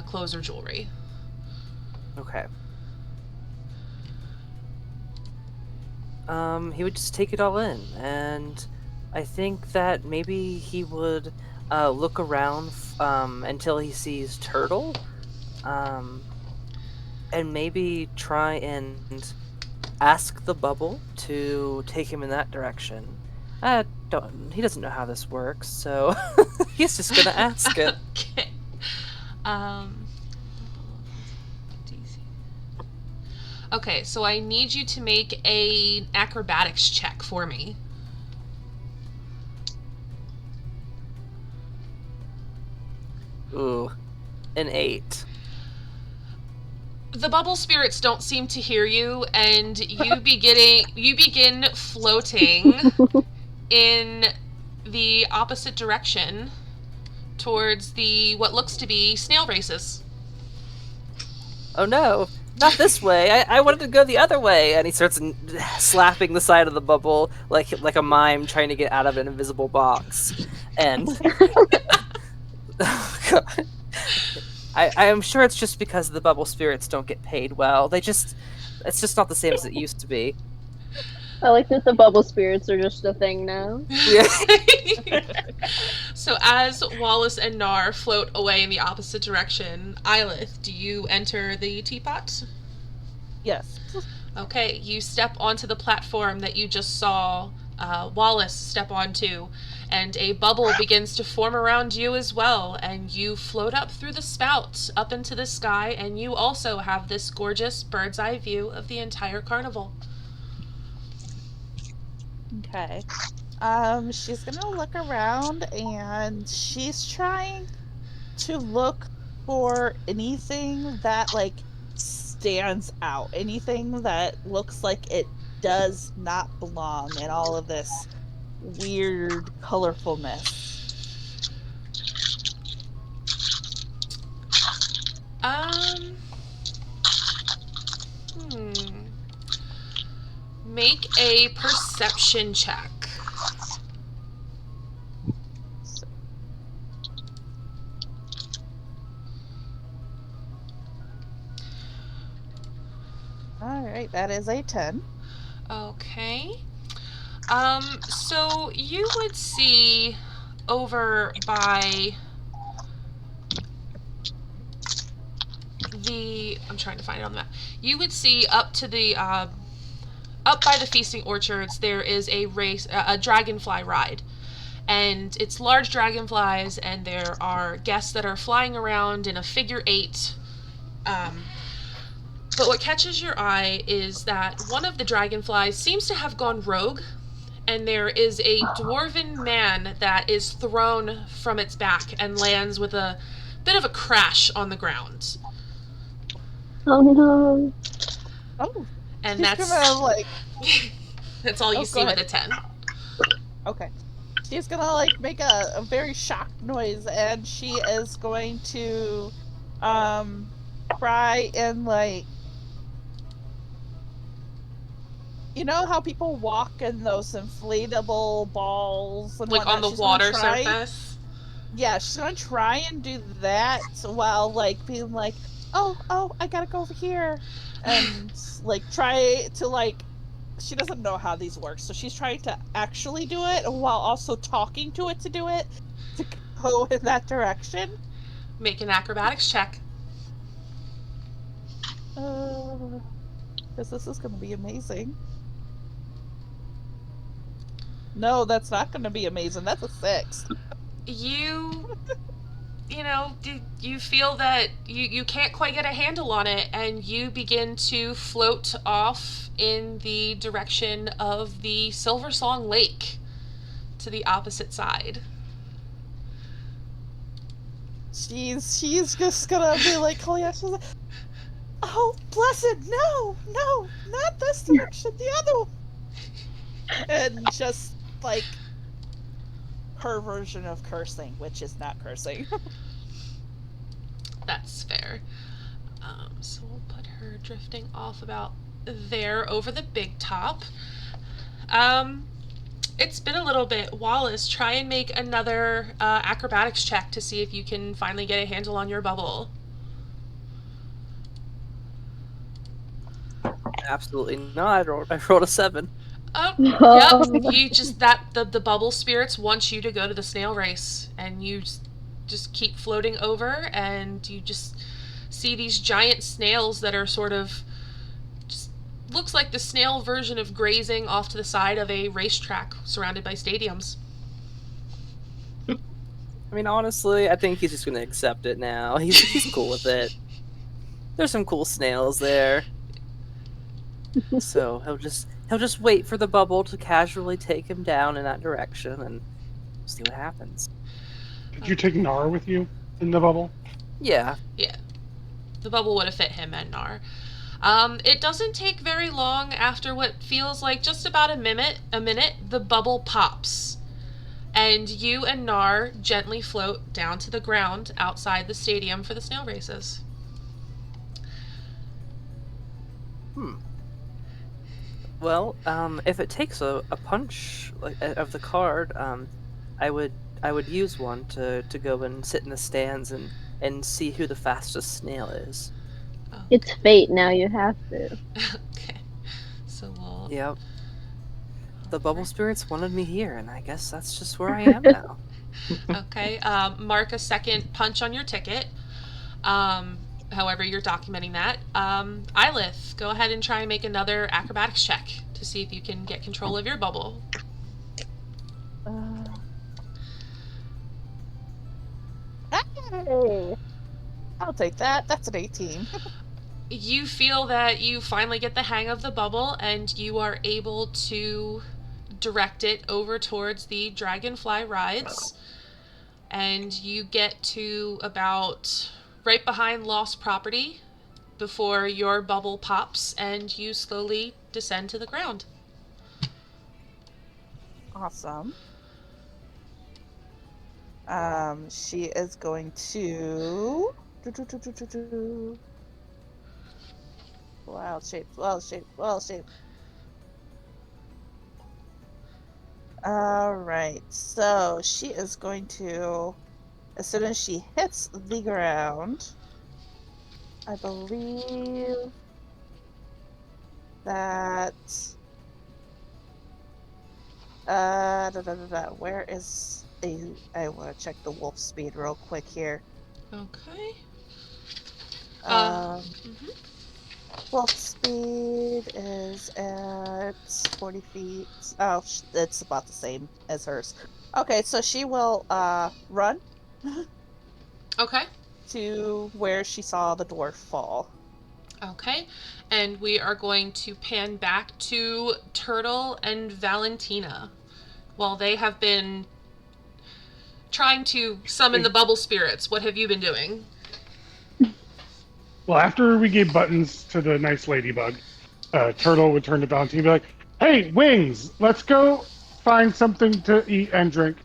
clothes or jewelry. Okay. He would just take it all in, and I think that maybe he would look around until he sees Turtle, and maybe try and ask the bubble to take him in that direction. He doesn't know how this works, so he's just gonna ask it. Okay. Okay, so I need you to make an acrobatics check for me. Ooh, an 8. The bubble spirits don't seem to hear you, and you begin floating in the opposite direction towards the what looks to be snail races. Oh no, not this way. I wanted to go the other way. And he starts slapping the side of the bubble like a mime trying to get out of an invisible box. And oh, God. I am sure it's just because the bubble spirits don't get paid well. It's just not the same as it used to be. I like that the bubble spirits are just a thing now. Yeah. So as Wallace and Nar float away in the opposite direction, Eilith, do you enter the teapot? Yes. Okay, you step onto the platform that you just saw Wallace step onto, and a bubble begins to form around you as well, and you float up through the spout, up into the sky, and you also have this gorgeous bird's eye view of the entire carnival. Okay. She's gonna look around and she's trying to look for anything that stands out? Anything that looks like it does not belong in all of this weird colorfulness? Um. Make a perception check. All right, that is a 10. Okay. So you would see over by I'm trying to find it on the map. You would see up to the up by the feasting orchards. There is a dragonfly ride, and it's large dragonflies, and there are guests that are flying around in a figure eight. But what catches your eye is that one of the dragonflies seems to have gone rogue, and there is a dwarven man that is thrown from its back and lands with a bit of a crash on the ground. Oh no. Oh, And she's that's gonna like. that's all you Oh, see go with a ahead. 10. Okay. She's gonna like make a very shocked noise, and she is going to try and like, you know how people walk in those inflatable balls and Like whatnot? on the She's gonna water try. surface. Yeah, she's gonna try and do that while like being like, oh, I gotta go over here, and like try to like. She doesn't know how these work, so she's trying to actually do it while also talking to it to do it, to go in that direction. Make an acrobatics check. Because this is going to be amazing. No, that's not going to be amazing. That's a 6. You feel that you can't quite get a handle on it, and you begin to float off in the direction of the Silver Song Lake to the opposite side. She's just gonna be like, calling out, she's like, oh, blessed, no, not this direction, the other one. And just like her version of cursing, which is not cursing. That's fair. So we'll put her drifting off about there over the big top. It's been a little bit. Wallace, try and make another acrobatics check to see if you can finally get a handle on your bubble. Absolutely not. I rolled a 7. Oh, yep. You just the bubble spirits want you to go to the snail race, and you just keep floating over, and you just see these giant snails that are sort of just looks like the snail version of grazing off to the side of a racetrack surrounded by stadiums. I mean, honestly, I think he's just gonna accept it now. He's cool with it. There's some cool snails there. So he'll just wait for the bubble to casually take him down in that direction and see what happens. Did you take Nar with you in the bubble? Yeah. Yeah. The bubble would have fit him and Nar. It doesn't take very long after what feels like just about a minute, the bubble pops. And you and Nar gently float down to the ground outside the stadium for the snail races. Well, if it takes a punch of the card, I would use one to go and sit in the stands and see who the fastest snail is. Oh. It's fate now, you have to. Okay. So we'll... Yep. The bubble spirits wanted me here, and I guess that's just where I am now. Okay. Mark a second punch on your ticket. However you're documenting that. Ilith, go ahead and try and make another acrobatics check to see if you can get control of your bubble. I'll take that. That's an 18. You feel that you finally get the hang of the bubble, and you are able to direct it over towards the dragonfly rides. And you get to about right behind Lost Property. before your bubble pops and you slowly descend to the ground. Awesome. She is going to wild shape. All right. So she is going to, as soon as she hits the ground, I believe that where is the, I want to check the wolf speed real quick here. Okay. Um, Mhm. Wolf speed is at 40 feet. Oh, it's about the same as hers. Okay, so she will run Okay. to where she saw the dwarf fall. Okay. And we are going to pan back to Turtle and Valentina. While they have been trying to summon the bubble spirits, what have you been doing? Well, after we gave buttons to the nice ladybug, Turtle would turn to Valentina and be like, "Hey, Wings, let's go find something to eat and drink."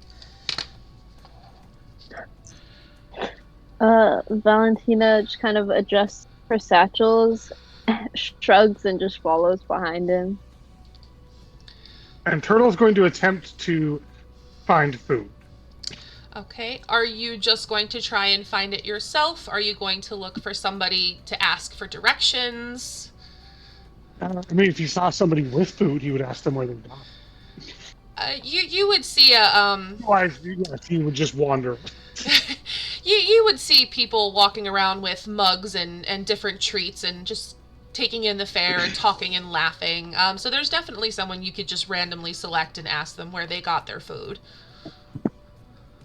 Valentina just kind of adjusts her satchels, shrugs, and just follows behind him. And Turtle's going to attempt to find food. Okay. Are you just going to try and find it yourself? Are you going to look for somebody to ask for directions? I mean, if he saw somebody with food, he would ask them where they got it. You would see a Otherwise, yes, he would just wander. you would see people walking around with mugs and different treats and just taking in the fare and talking and laughing. So there's definitely someone you could just randomly select and ask them where they got their food.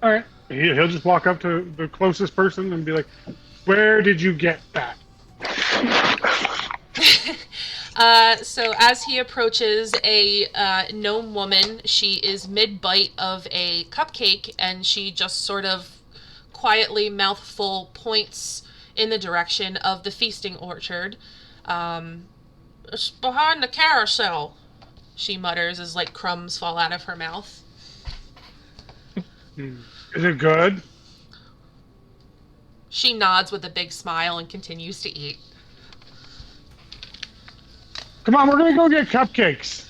All right. He'll just walk up to the closest person and be like, "Where did you get that?" So as he approaches a gnome woman, she is mid-bite of a cupcake, and she just sort of quietly, mouthful, points in the direction of the feasting orchard. It's behind the carousel, she mutters as like crumbs fall out of her mouth. Is it good? She nods with a big smile and continues to eat. Come on, we're gonna go get cupcakes.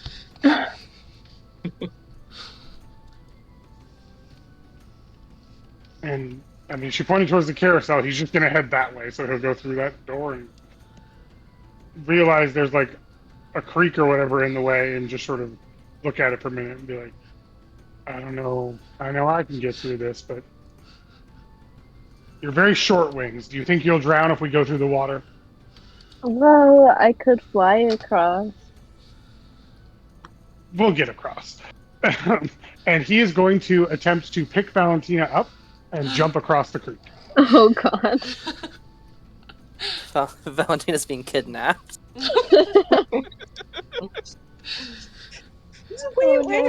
And I mean, she pointed towards the carousel. He's just gonna head that way, so he'll go through that door and realize there's like a creek or whatever in the way, and just sort of look at it for a minute and be like, "I don't know. I know I can get through this, but you're very short, Wings. Do you think you'll drown if we go through the water?" Well, I could fly across. We'll get across. And he is going to attempt to pick Valentina up and jump across the creek. Oh God. Valentina's being kidnapped. Wait,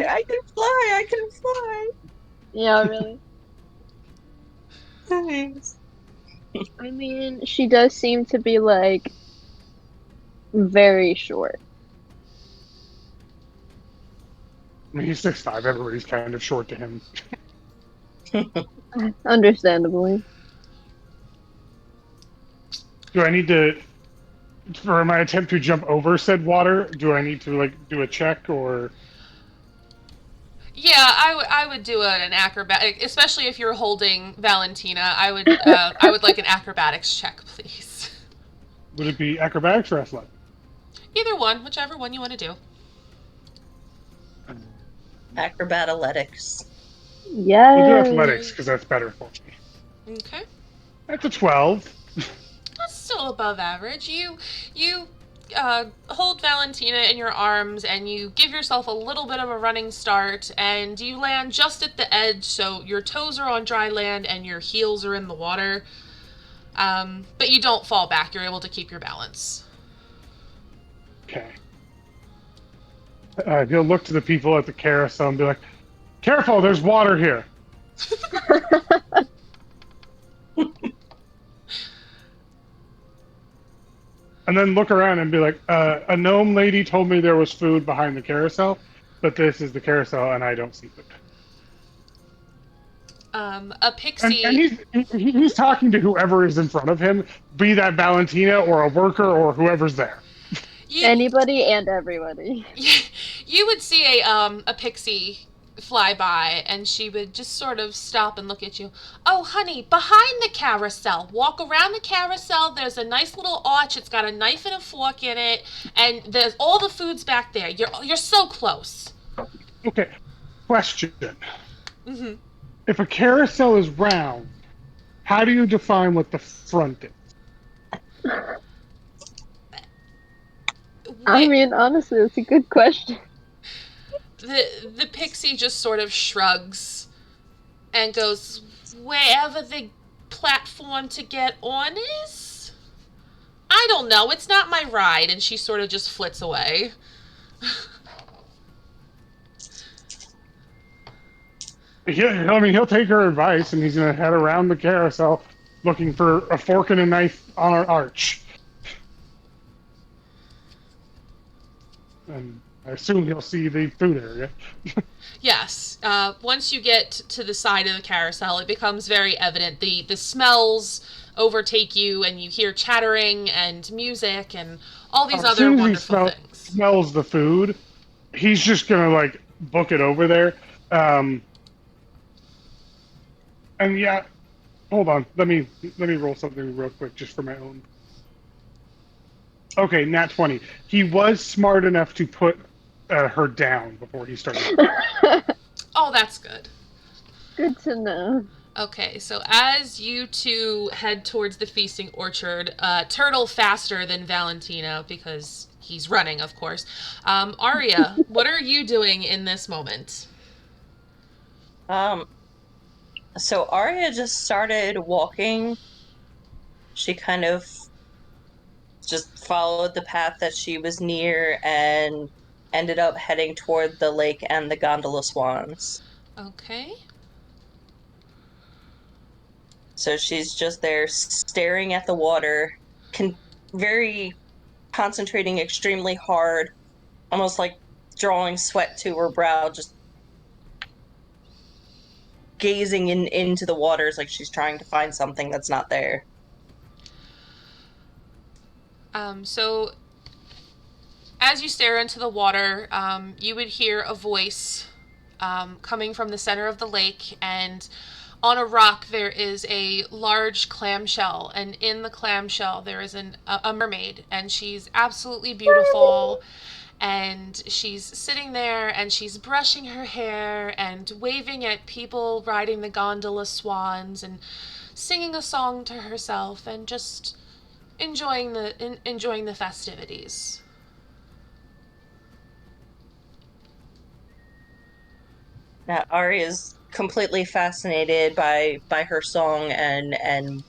I can fly. Yeah, really. Thanks. I mean, she does seem to be like very short. I mean, he's 6'5". Everybody's kind of short to him. Understandably. Do I need to, for my attempt to jump over said water, do I need to like do a check or? Yeah, I would do an acrobatic, especially if you're holding Valentina. I would like an acrobatics check, please. Would it be acrobatics or athletic? Either one, whichever one you want to do. Acrobataletics. We'll do Yes. athletics because that's better for me. Okay. That's a 12. That's still above average. You hold Valentina in your arms and you give yourself a little bit of a running start, and you land just at the edge, so your toes are on dry land and your heels are in the water. But you don't fall back. You're able to keep your balance. Okay. He'll look to the people at the carousel and be like, "Careful, there's water here." and then look around and be like, a gnome lady told me there was food behind the carousel, but this is the carousel and I don't see food. A pixie. And he's talking to whoever is in front of him, be that Valentina or a worker or whoever's there. Anybody and everybody. You would see a pixie fly by, and she would just sort of stop and look at you. Oh, honey, behind the carousel. Walk around the carousel. There's a nice little arch. It's got a knife and a fork in it, and there's all the food's back there. You're so close. Okay, question. Mm-hmm. If a carousel is round, how do you define what the front is? I mean, honestly, it's a good question. The pixie just sort of shrugs and goes, wherever the platform to get on is? I don't know, it's not my ride. And she sort of just flits away. He'll take her advice, and he's going to head around the carousel looking for a fork and a knife on an arch. And I assume he'll see the food area. Yes. Once you get to the side of the carousel, it becomes very evident. The smells overtake you, and you hear chattering and music and all these other wonderful things. Smells the food. He's just going to, like, book it over there. And yeah, hold on. Let me roll something real quick just for my own. Okay, nat 20. He was smart enough to put her down before he started. Oh, that's good. Good to know. Okay, so as you two head towards the feasting orchard, Turtle faster than Valentina because he's running, of course. Arya, what are you doing in this moment? So Arya just started walking. She kind of just followed the path that she was near and ended up heading toward the lake and the gondola swans. Okay. So she's just there staring at the water, very concentrating extremely hard, almost like drawing sweat to her brow, just gazing into the waters like she's trying to find something that's not there. So as you stare into the water, you would hear a voice coming from the center of the lake, and on a rock there is a large clamshell, and in the clamshell there is a mermaid, and she's absolutely beautiful. And she's sitting there, and she's brushing her hair and waving at people riding the gondola swans and singing a song to herself and just enjoying the festivities. Now, Arya's completely fascinated by her song and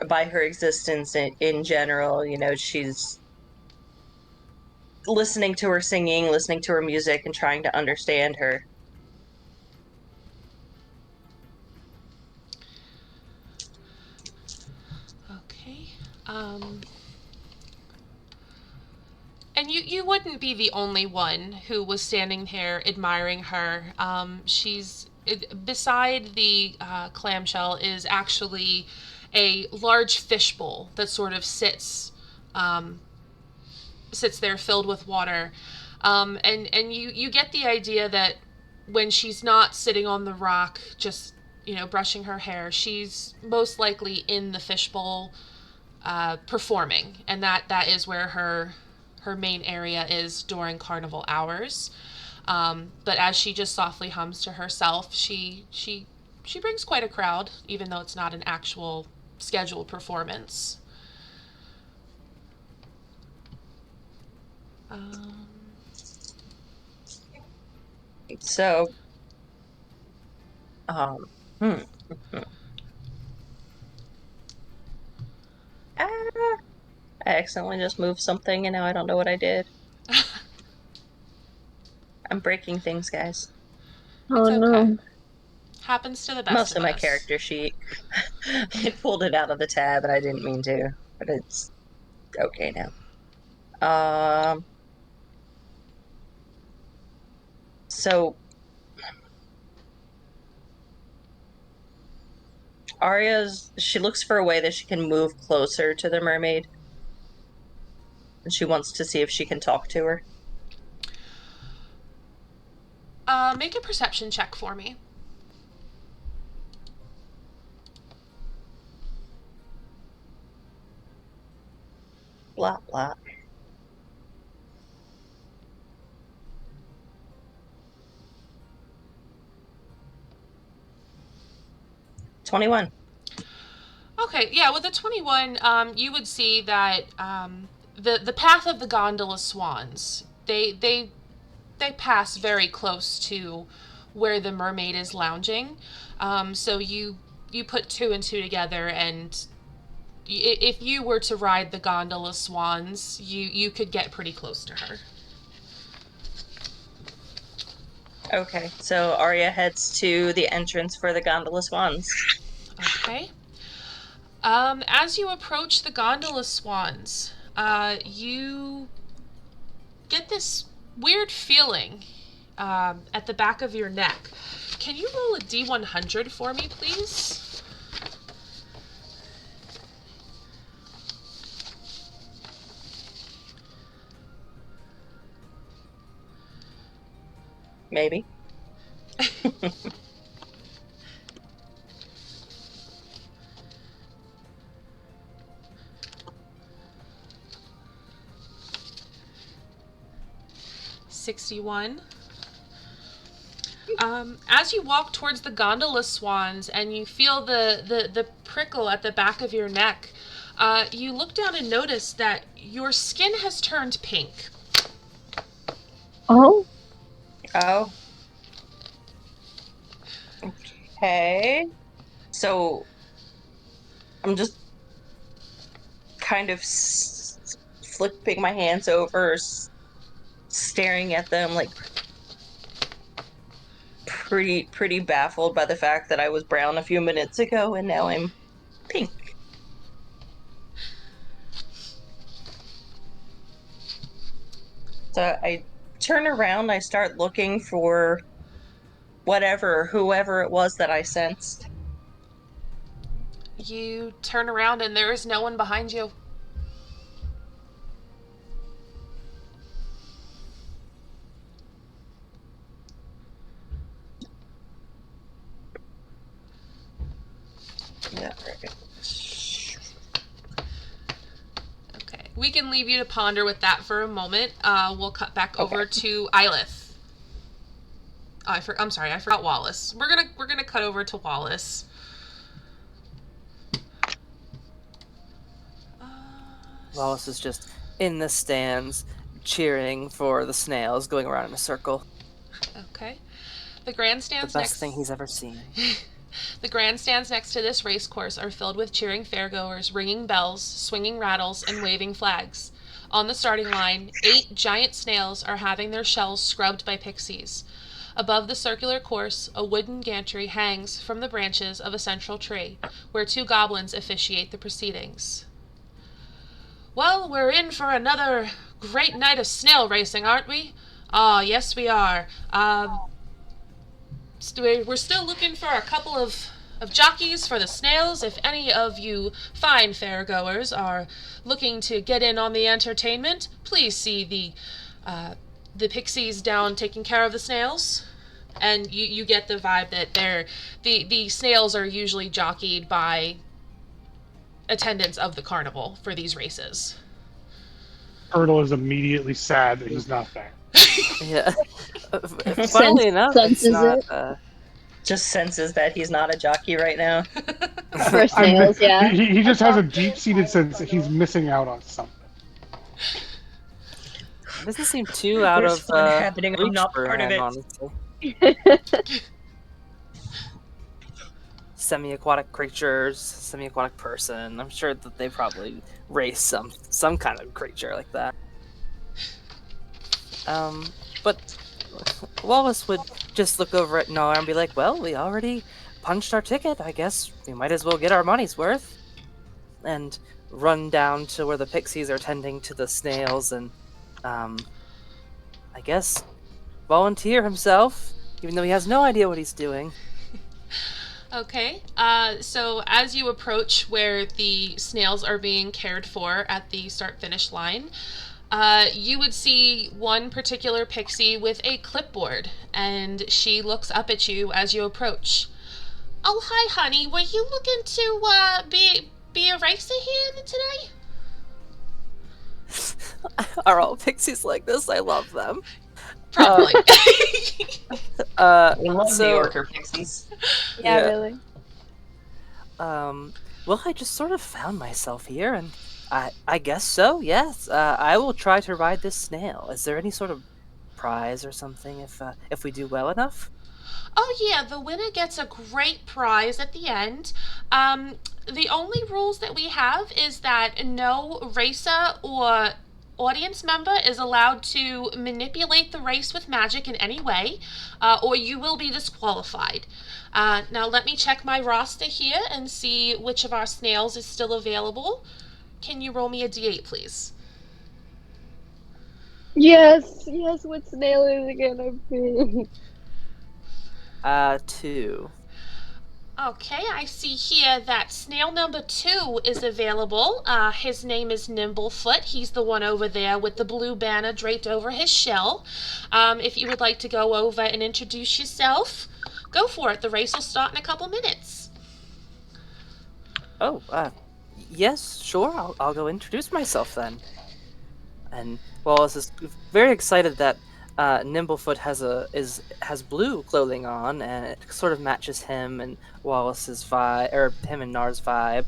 by her existence in general. You know, she's listening to her singing, listening to her music, and trying to understand her. Okay. And you wouldn't be the only one who was standing there admiring her. Beside the clamshell is actually a large fishbowl that sort of sits there filled with water. And you get the idea that when she's not sitting on the rock just, brushing her hair, she's most likely in the fishbowl performing. And that is where her main area is during carnival hours. But as she just softly hums to herself, she brings quite a crowd, even though it's not an actual scheduled performance. So, I accidentally just moved something, and now I don't know what I did. I'm breaking things, guys. Oh It's okay. no. Happens to the best Most of my us. character sheet. I pulled it out of the tab, and I didn't mean to, but it's okay now. So she looks for a way that she can move closer to the mermaid. And she wants to see if she can talk to her. Make a perception check for me. Blah, blah. $21. Okay, yeah, with the 21, you would see that the path of the gondola swans, they pass very close to where the mermaid is lounging. So you put two and two together, and if you were to ride the gondola swans, you could get pretty close to her. Okay, so Arya heads to the entrance for the gondola swans. Okay. As you approach the gondola swans, you get this weird feeling at the back of your neck. Can you roll a D100 for me, please? Maybe. $61. As you walk towards the gondola swans and you feel the prickle at the back of your neck, you look down and notice that your skin has turned pink. Oh, Oh. Okay. So I'm just kind of flipping my hands over, staring at them, like pretty baffled by the fact that I was brown a few minutes ago and now I'm pink. So I turn around, I start looking for whoever it was that I sensed. You turn around and there is no one behind you. Yeah. Okay, we can leave you to ponder with that for a moment. We'll cut back over to Eilith. I'm sorry, I forgot Wallace. We're gonna cut over to Wallace. Wallace is just in the stands, cheering for the snails, going around in a circle. Okay. The grandstands The best thing he's ever seen. The grandstands next to this race course are filled with cheering fairgoers, ringing bells, swinging rattles, and waving flags. On the starting line, 8 giant snails are having their shells scrubbed by pixies. Above the circular course, a wooden gantry hangs from the branches of a central tree, where 2 goblins officiate the proceedings. Well, we're in for another great night of snail racing, aren't we? Ah, yes we are. We're still looking for a couple of jockeys for the snails. If any of you fine fairgoers are looking to get in on the entertainment, please see the pixies down taking care of the snails. And you get the vibe that the snails are usually jockeyed by attendants of the carnival for these races. Turtle is immediately sad that he's not there. Yeah. Funnily enough, it's senses not. Just senses that he's not a jockey right now. for snails, yeah. He just has a deep-seated sense that he's missing out on something. Doesn't seem too out There's of fun happening, I'm reach not for part of him, it. honestly. Semi-aquatic creatures, semi-aquatic person. I'm sure that they probably race some kind of creature like that. But Wallace would just look over at Nara and be like, well, we already punched our ticket. I guess we might as well get our money's worth. and run down to where the pixies are tending to the snails and, I guess, volunteer himself, even though he has no idea what he's doing. Okay, so as you approach where the snails are being cared for at the start-finish line, you would see one particular pixie with a clipboard, and she looks up at you as you approach. Oh, hi, honey. Were you looking to be a racer here today? Are all pixies like this? I love them. Probably. We love So- New Yorker pixies. Yeah, Yeah. really. Well, I just sort of found myself here, and I guess so, yes. I will try to ride this snail. Is there any sort of prize or something if we do well enough? Oh yeah, the winner gets a great prize at the end. The only rules that we have is that no racer or audience member is allowed to manipulate the race with magic in any way, or you will be disqualified. Now let me check my roster here and see which of our snails is still available. Can you roll me a d8, please? Yes, what snail is it gonna be? 2. Okay, I see here that snail number 2 is available. His name is Nimblefoot. He's the one over there with the blue banner draped over his shell. If you would like to go over and introduce yourself, go for it. The race will start in a couple minutes. Oh, yes, sure. I'll go introduce myself then. And Wallace is very excited that Nimblefoot has blue clothing on, and it sort of matches him and Wallace's vibe, or him and Nar's vibe.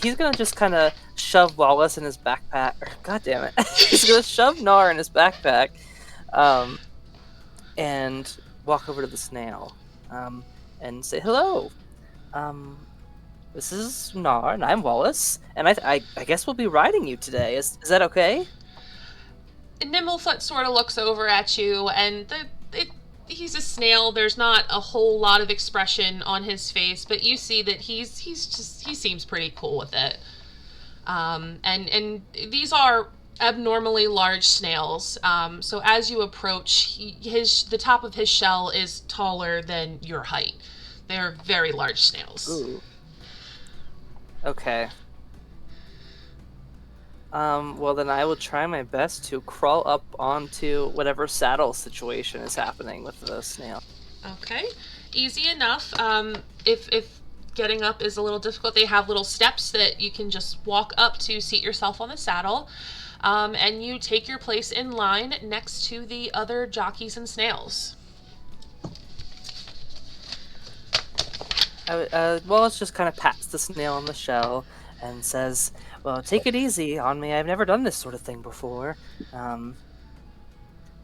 He's gonna just kind of shove Wallace in his backpack. God damn it! He's gonna shove Nar in his backpack, and walk over to the snail, and say hello. This is Nar, and I'm Wallace, and I guess we'll be riding you today. Is that okay? Nimblefoot sort of looks over at you, and he's a snail. There's not a whole lot of expression on his face, but you see that he seems pretty cool with it. And these are abnormally large snails. So as you approach, the top of his shell is taller than your height. They're very large snails. Ooh. Okay. Well then I will try my best to crawl up onto whatever saddle situation is happening with the snail. Okay, easy enough. If getting up is a little difficult, they have little steps that you can just walk up to seat yourself on the saddle, and you take your place in line next to the other jockeys and snails. Wallace just kind of pats the snail on the shell and says, "Well, take it easy on me. I've never done this sort of thing before.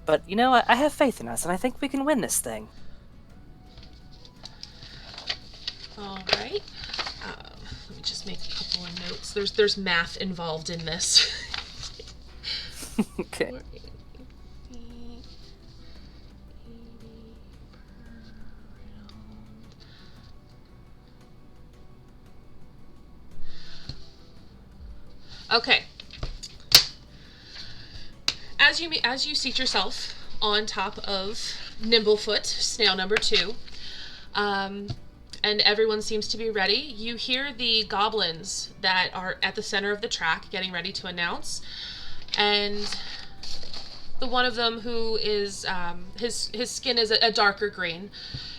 But, you know, I have faith in us, and I think we can win this thing." All right. Let me just make a couple of notes. There's math involved in this. Okay. Okay. As you seat yourself on top of Nimblefoot, snail number 2, and everyone seems to be ready, you hear the goblins that are at the center of the track getting ready to announce, and the one of them who is his skin is a darker green.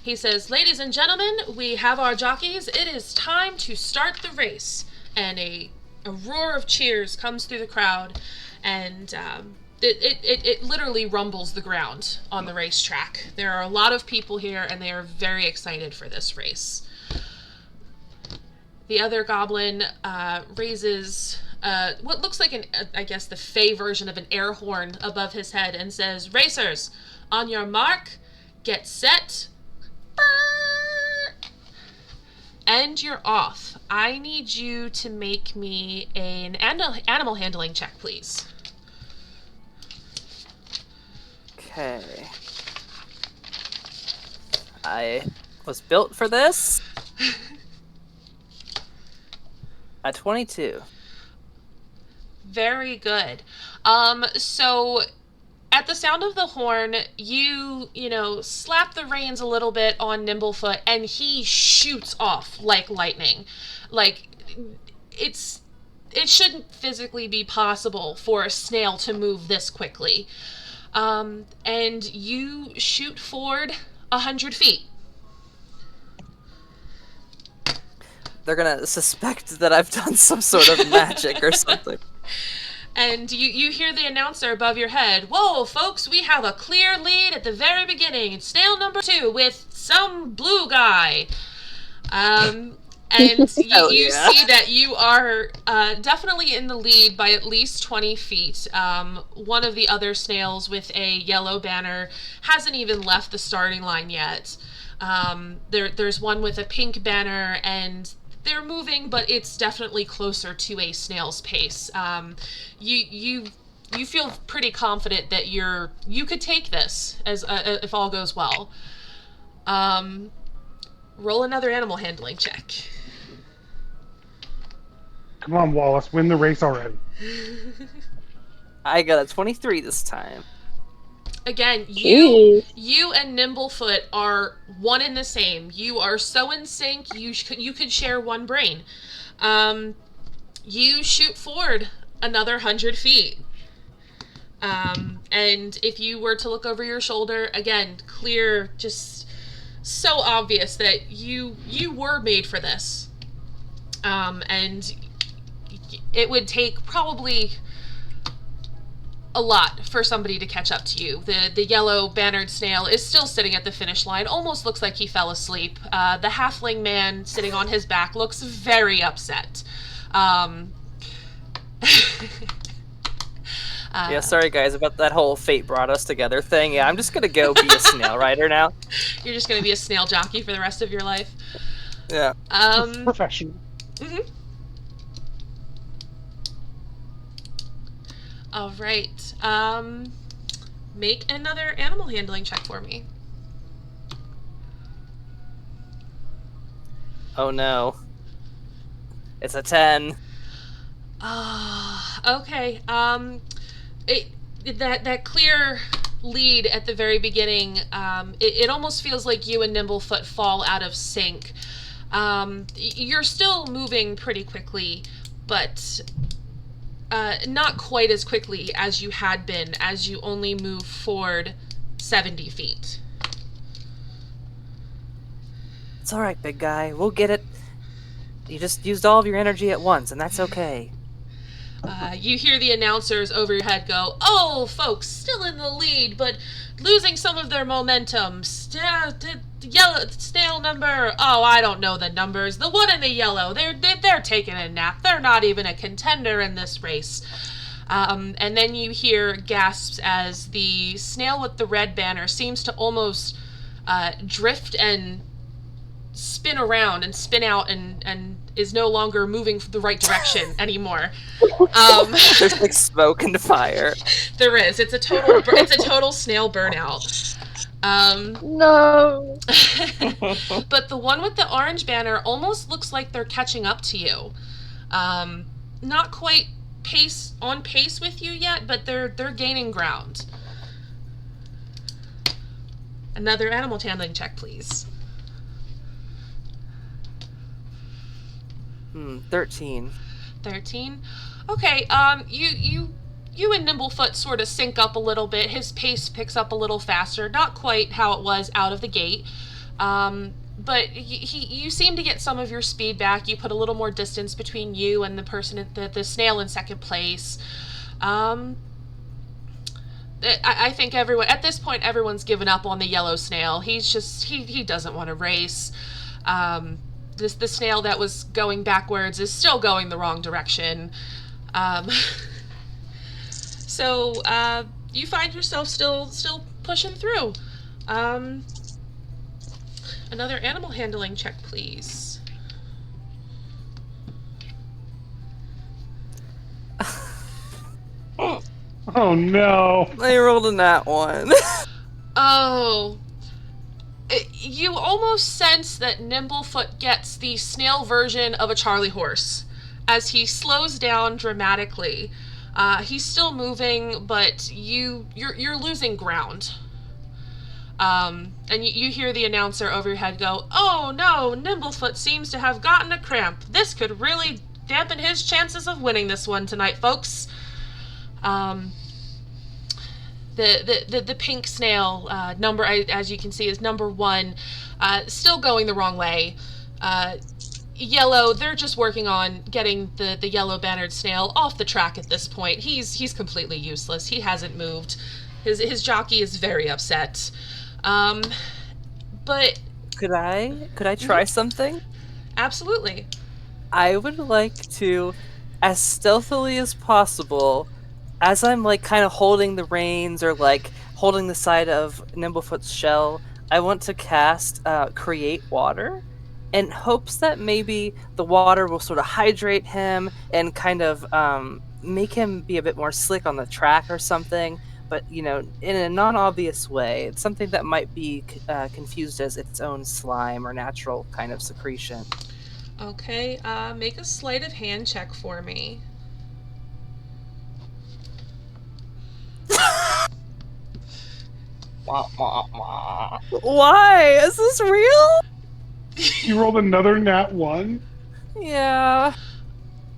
He says, "Ladies and gentlemen, we have our jockeys. It is time to start the race." And a roar of cheers comes through the crowd, and it literally rumbles the ground on the racetrack. There are a lot of people here, and they are very excited for this race. The other goblin raises what looks like the Fey version of an air horn above his head and says, "Racers, on your mark, get set, and you're off. I need you to make me an animal handling check, please." Okay. I was built for this. At 22. Very good. So at the sound of the horn, you slap the reins a little bit on Nimblefoot, and he shoots off like lightning. Like, it shouldn't physically be possible for a snail to move this quickly. And you shoot forward 100 feet. They're gonna suspect that I've done some sort of magic or something. And you hear the announcer above your head, "Whoa, folks, we have a clear lead at the very beginning. It's snail number 2 with some blue guy." And you see that you are definitely in the lead by at least 20 feet. One of the other snails with a yellow banner hasn't even left the starting line yet. There's one with a pink banner, and they're moving, but it's definitely closer to a snail's pace. You feel pretty confident that you could take this as if all goes well. Roll another animal handling check. Come on, Wallace, win the race already. I got a 23 this time. Again, Jeez. you and Nimblefoot are one and the same. You are so in sync. You could share one brain. You shoot forward another 100 feet. And if you were to look over your shoulder, again, clear, just so obvious that you were made for this. And it would take probably a lot for somebody to catch up to you. The yellow bannered snail is still sitting at the finish line, almost looks like he fell asleep. The halfling man sitting on his back looks very upset. Yeah, sorry guys about that whole fate brought us together thing. Yeah, I'm just gonna go be a snail rider now. You're just gonna be a snail jockey for the rest of your life. Yeah. Professional. Mm-hmm. All right. Make another animal handling check for me. Oh no. It's a 10. Okay. That clear lead at the very beginning, it almost feels like you and Nimblefoot fall out of sync. You're still moving pretty quickly, but not quite as quickly as you had been, as you only move forward 70 feet. It's alright, big guy. We'll get it. You just used all of your energy at once, and that's okay. You hear the announcers over your head go, "Oh, folks, still in the lead, but losing some of their momentum. Yellow snail number, oh, I don't know the numbers. The one in the yellow, they're taking a nap. They're not even a contender in this race." And then you hear gasps as the snail with the red banner seems to almost drift and spin around and spin out and is no longer moving the right direction anymore. There's like smoke and fire. There is. It's a total snail burnout. No. But the one with the orange banner almost looks like they're catching up to you. Not quite on pace with you yet, but they're gaining ground. Another animal handling check, please. 13. 13. Okay. You and Nimblefoot sort of sync up a little bit. His pace picks up a little faster. Not quite how it was out of the gate. But you seem to get some of your speed back. You put a little more distance between you and the person at the snail in second place. I think at this point, everyone's given up on the yellow snail. He's just, he doesn't want to race. The snail that was going backwards is still going the wrong direction. So you find yourself still pushing through. Another animal handling check, please. Oh no! I rolled a nat 1. Oh. You almost sense that Nimblefoot gets the snail version of a Charlie horse as he slows down dramatically. He's still moving, but you're losing ground. And you hear the announcer over your head go, "Oh no, Nimblefoot seems to have gotten a cramp. This could really dampen his chances of winning this one tonight, folks." The pink snail number, as you can see, is number 1, still going the wrong way. Yellow, they're just working on getting the yellow bannered snail off the track at this point. He's completely useless. He hasn't moved. His jockey is very upset. But Could I try something? absolutely. I would like to, as stealthily as possible, as I'm like kind of holding the reins or like holding the side of Nimblefoot's shell, I want to cast Create Water in hopes that maybe the water will sort of hydrate him and kind of make him be a bit more slick on the track or something. But, you know, in a non-obvious way. It's something that might be confused as its own slime or natural kind of secretion. Okay, make a sleight of hand check for me. Wah, wah, wah. Why? Is this real? You rolled another nat 1? Yeah.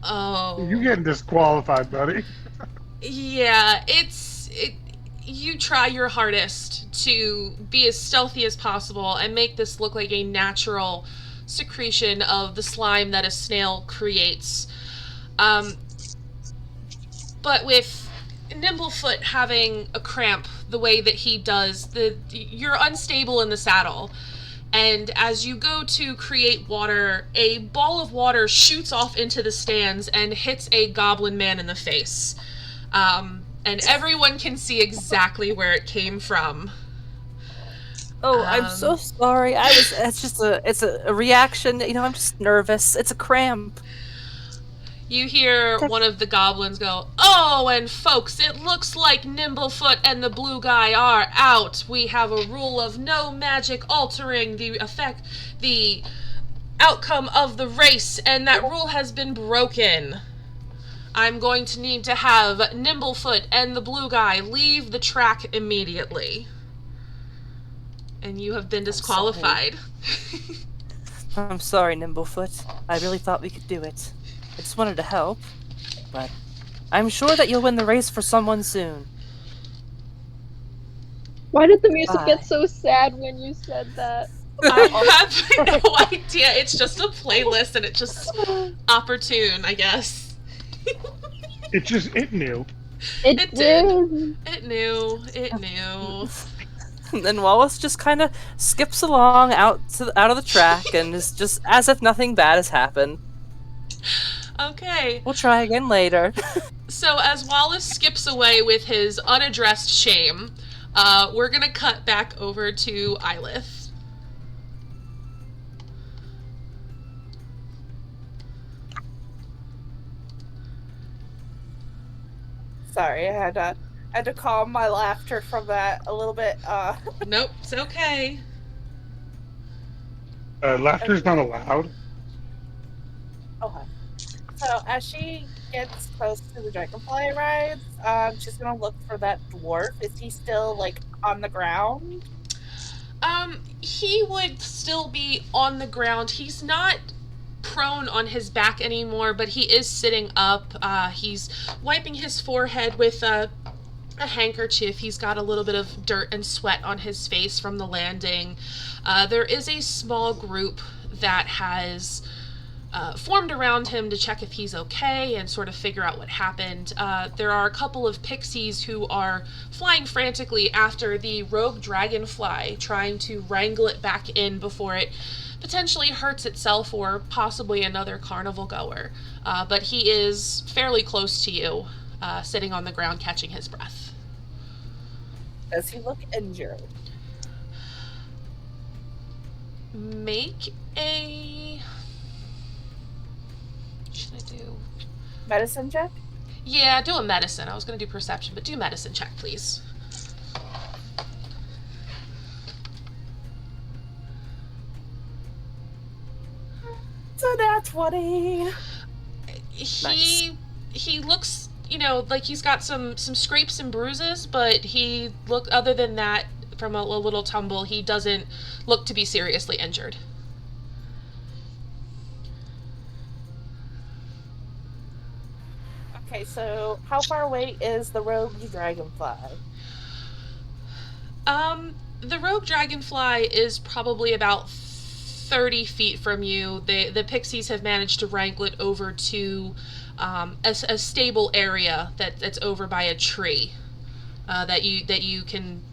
Oh. You're getting disqualified, buddy. Yeah, you try your hardest to be as stealthy as possible and make this look like a natural secretion of the slime that a snail creates. But with Nimblefoot having a cramp the way that he does, you're unstable in the saddle. And as you go to create water, a ball of water shoots off into the stands and hits a goblin man in the face. And everyone can see exactly where it came from. Oh, I'm so sorry. It's a reaction. You know, I'm just nervous. It's a cramp. You hear one of the goblins go, "Oh, and folks, it looks like Nimblefoot and the blue guy are out. We have a rule of no magic altering the outcome of the race, and that rule has been broken. I'm going to need to have Nimblefoot and the blue guy leave the track immediately. And you have been disqualified." I'm sorry, Nimblefoot. I really thought we could do it. I just wanted to help, but I'm sure that you'll win the race for someone soon. Why did the music Bye. get so sad when you said that? I have no idea. It's just a playlist and it's just opportune, I guess. It knew. It It did. did. It knew. And then Wallace just kind of skips along out of the track and is just as if nothing bad has happened. Okay. We'll try again later. So as Wallace skips away with his unaddressed shame, we're gonna cut back over to Eilith. Sorry, I had to calm my laughter from that a little bit. Nope, it's okay. Laughter's not allowed. Okay. So as she gets close to the dragonfly rides, she's gonna look for that dwarf. Is he still like on the ground? He would still be on the ground. He's not prone on his back anymore, but he is sitting up. He's wiping his forehead with a handkerchief. He's got a little bit of dirt and sweat on his face from the landing. There is a small group that has formed around him to check if he's okay and sort of figure out what happened. There are a couple of pixies who are flying frantically after the rogue dragonfly, trying to wrangle it back in before it potentially hurts itself or possibly another carnival goer. But he is fairly close to you, sitting on the ground catching his breath. Does he look injured? Make a... What should I do? Medicine check? Yeah, do a medicine. I was going to do perception, but do medicine check, please. It's a nat 20. He looks, like he's got some scrapes and bruises, but other than that, from a little tumble, he doesn't look to be seriously injured. Okay, so how far away is the rogue dragonfly? The rogue dragonfly is probably about 30 feet from you. The pixies have managed to wrangle it over to a stable area that's over by a tree, that you can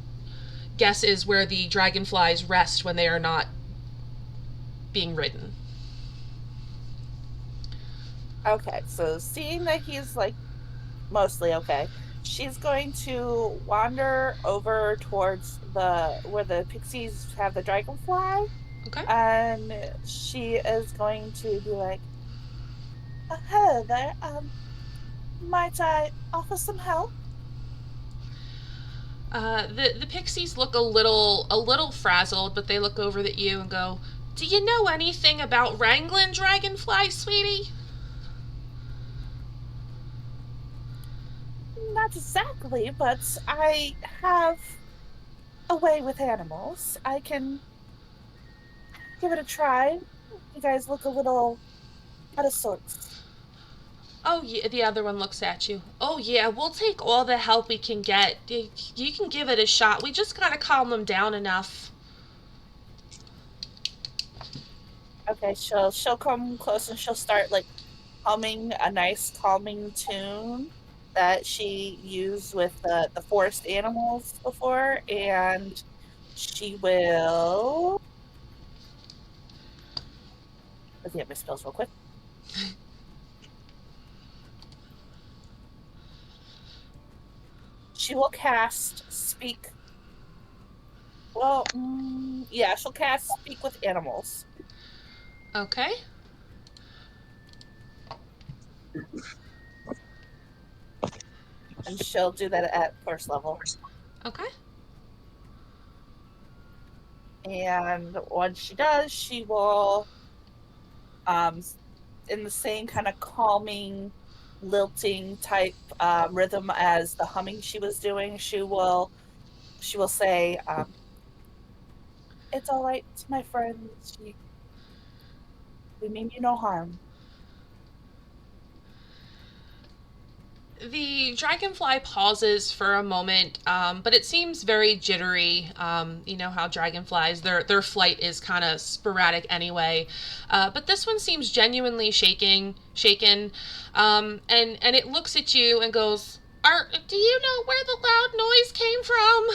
guess is where the dragonflies rest when they are not being ridden. Okay, so seeing that he's like mostly okay, she's going to wander over towards the where the pixies have the dragonfly, Okay. and she is going to be like, oh, hello there, might I offer some help? The pixies look a little frazzled, but they look over at you and go, "Do you know anything about wrangling dragonflies, sweetie?" Not exactly, but I have a way with animals. I can give it a try. You guys look a little out of sorts. Oh, yeah, the other one looks at you. Oh, yeah, we'll take all the help we can get. You can give it a shot. We just gotta calm them down enough. Okay, she'll come close and she'll start like humming a nice calming tune that she used with the forest animals before, and she will. Let's get my spells real quick. She will cast speak. Well, yeah, she'll cast speak with animals. Okay. And she'll do that at first level. Okay. And once she does, she will, um, in the same kind of calming, lilting type rhythm as the humming she was doing, she will say, "It's all right, my friends. We mean you no harm." The dragonfly pauses for a moment, but it seems very jittery. You know how dragonflies, their flight is kind of sporadic anyway. But this one seems genuinely shaken, and it looks at you and goes, "Do you know where the loud noise came from?"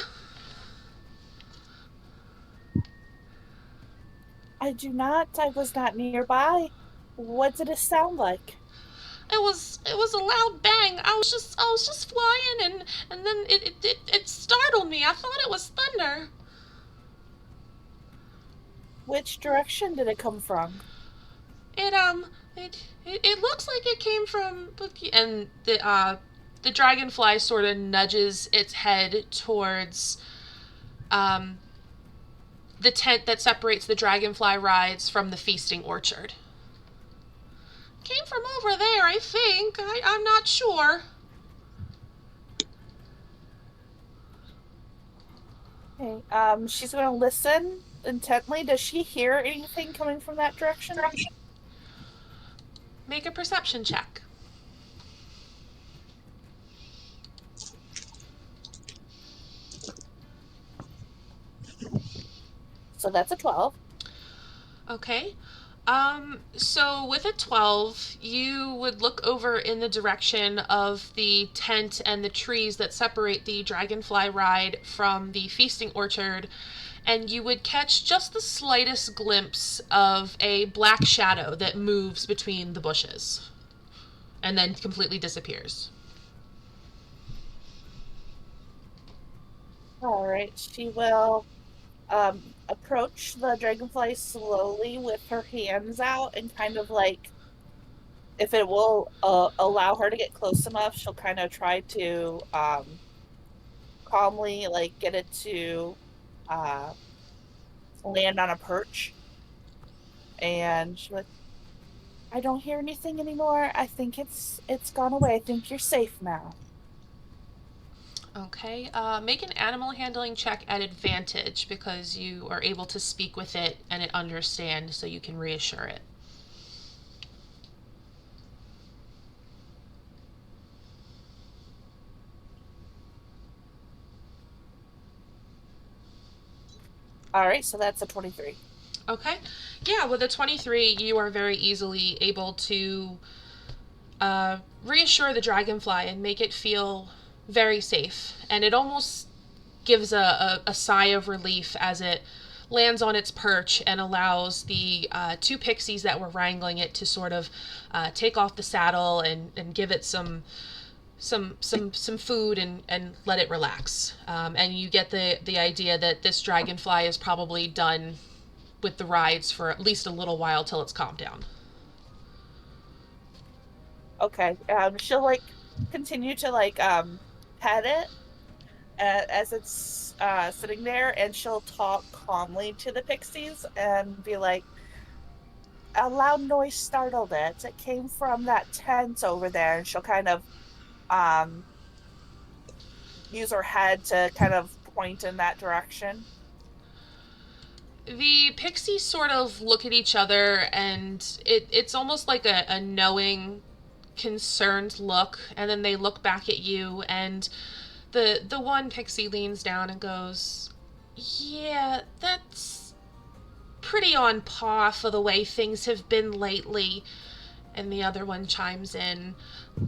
I do not. I was not nearby. What did it sound like? It was a loud bang. I was just flying, and then it startled me. I thought it was thunder. Which direction did it come from? It it looks like it came from, and the dragonfly sort of nudges its head towards um the tent that separates the dragonfly rides from the feasting orchard. Came from over there, I think. I'm not sure. Okay. She's going to listen intently. Does she hear anything coming from that direction? Make a perception check. So that's a 12. Okay. So with a 12, you would look over in the direction of the tent and the trees that separate the dragonfly ride from the feasting orchard, and you would catch just the slightest glimpse of a black shadow that moves between the bushes and then completely disappears. All right. She will approach the dragonfly slowly with her hands out and kind of like, if it will allow her to get close enough, she'll kind of try to calmly like get it to uh, land on a perch. And she's like, I don't hear anything anymore. I think it's gone away. I think you're safe now. Okay, make an animal handling check at advantage because you are able to speak with it and it understands, so you can reassure it. All right, so that's a 23. Okay, yeah, with a 23, you are very easily able to reassure the dragonfly and make it feel very safe. And it almost gives a sigh of relief as it lands on its perch and allows the two pixies that were wrangling it to sort of take off the saddle and give it some food and let it relax. And you get the idea that this dragonfly is probably done with the rides for at least a little while till it's calmed down. Okay. She'll continue to pet it as it's sitting there, and she'll talk calmly to the pixies and be like, "A loud noise startled it. It came from that tent over there." And she'll kind of um use her head to kind of point in that direction. The pixies sort of look at each other and it's almost like a knowing, concerned look, and then they look back at you, and the one pixie leans down and goes, "Yeah, that's pretty on par for the way things have been lately." And the other one chimes in,